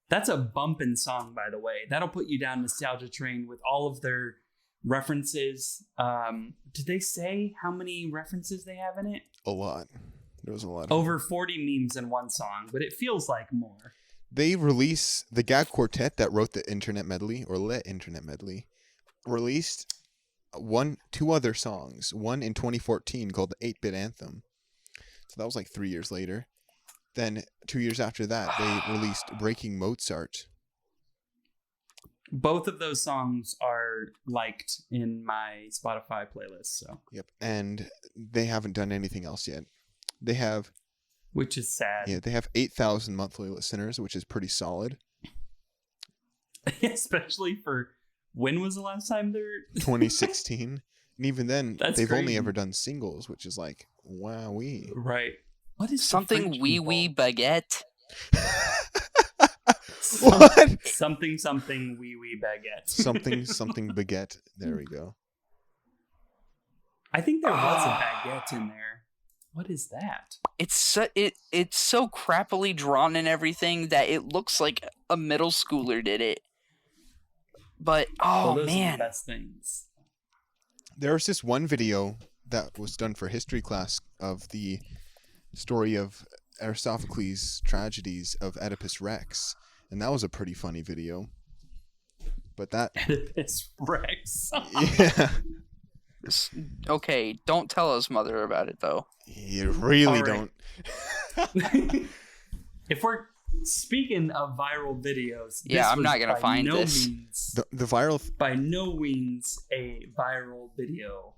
Speaker 3: That's a bumpin' song, by the way. That'll put you down nostalgia train with all of their references. Did they say how many references they have in it?
Speaker 2: A lot. There was a lot.
Speaker 3: Over 40 memes in one song, but it feels like more.
Speaker 2: They release the Gag Quartet that wrote the Internet Medley, or Le Internet Medley, released two other songs. One in 2014 called the 8-Bit Anthem. So that was like 3 years later. Then 2 years after that, they released Breaking Mozart.
Speaker 3: Both of those songs are liked in my Spotify playlist. So.
Speaker 2: Yep, and they haven't done anything else yet. They have,
Speaker 3: which is sad.
Speaker 2: Yeah, they have 8,000 monthly listeners, which is pretty solid.
Speaker 3: Especially for when was the last time they're
Speaker 2: 2016, and even then, they've
Speaker 3: crazy.
Speaker 2: only ever done singles, which is like wowee.
Speaker 3: Right. What is
Speaker 1: something wee wee baguette?
Speaker 2: What?
Speaker 3: Something wee wee baguette.
Speaker 2: something baguette. There we go.
Speaker 3: I think there was a baguette in there. What is that?
Speaker 1: It's so crappily drawn and everything that it looks like a middle schooler did it. But
Speaker 3: those
Speaker 1: man,
Speaker 3: are the best things.
Speaker 2: There was this one video that was done for history class of the story of Aristophanes' tragedies of Oedipus Rex, and that was a pretty funny video. But that
Speaker 3: Oedipus Rex.
Speaker 2: Yeah.
Speaker 1: Okay, don't tell his mother about it though.
Speaker 2: You really
Speaker 3: right.
Speaker 2: don't.
Speaker 3: If we're Speaking of viral videos,
Speaker 1: Yeah,
Speaker 3: this
Speaker 1: I'm
Speaker 3: was
Speaker 1: not gonna
Speaker 3: by
Speaker 1: find
Speaker 3: no
Speaker 1: this.
Speaker 3: means-
Speaker 2: The viral.
Speaker 3: by no means a viral video,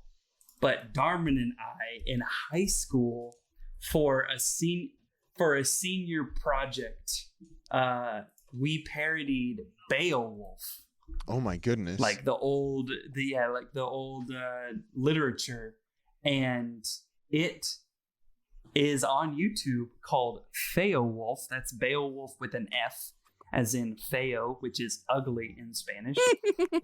Speaker 3: but Darwin and I in high school for a senior project, we parodied Beowulf,
Speaker 2: Oh my goodness.
Speaker 3: like the old literature, and it is on YouTube called Feowulf. That's Beowulf with an F, as in Feo, which is ugly in Spanish.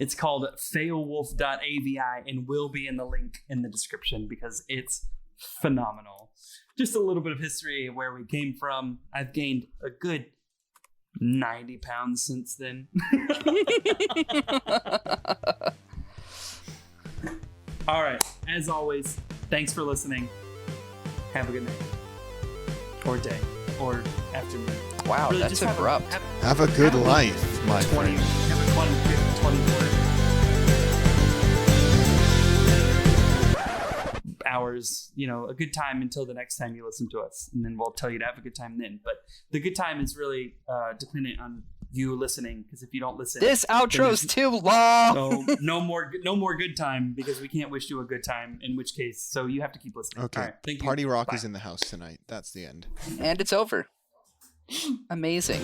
Speaker 3: It's called feowulf.avi and will be in the link in the description because it's phenomenal. Just a little bit of history of where we came from. I've gained a good 90 pounds since then. All right. As always, thanks for listening. Have a good night. Or day. Or afternoon.
Speaker 1: Wow,
Speaker 3: Really,
Speaker 1: that's
Speaker 3: just have
Speaker 1: abrupt.
Speaker 2: Have a good life, my
Speaker 3: 20,
Speaker 2: friend.
Speaker 3: have a 24 hours, a good time until the next time you listen to us. And then we'll tell you to have a good time then. But the good time is really dependent on you listening, because if you don't listen,
Speaker 1: This outro's too long.
Speaker 3: no more good time, because we can't wish you a good time, in which case, so you have to keep listening.
Speaker 2: Okay.
Speaker 3: All right, thank you.
Speaker 2: Party Rock
Speaker 3: Bye.
Speaker 2: is in the house tonight. That's the end.
Speaker 1: And it's over. Amazing.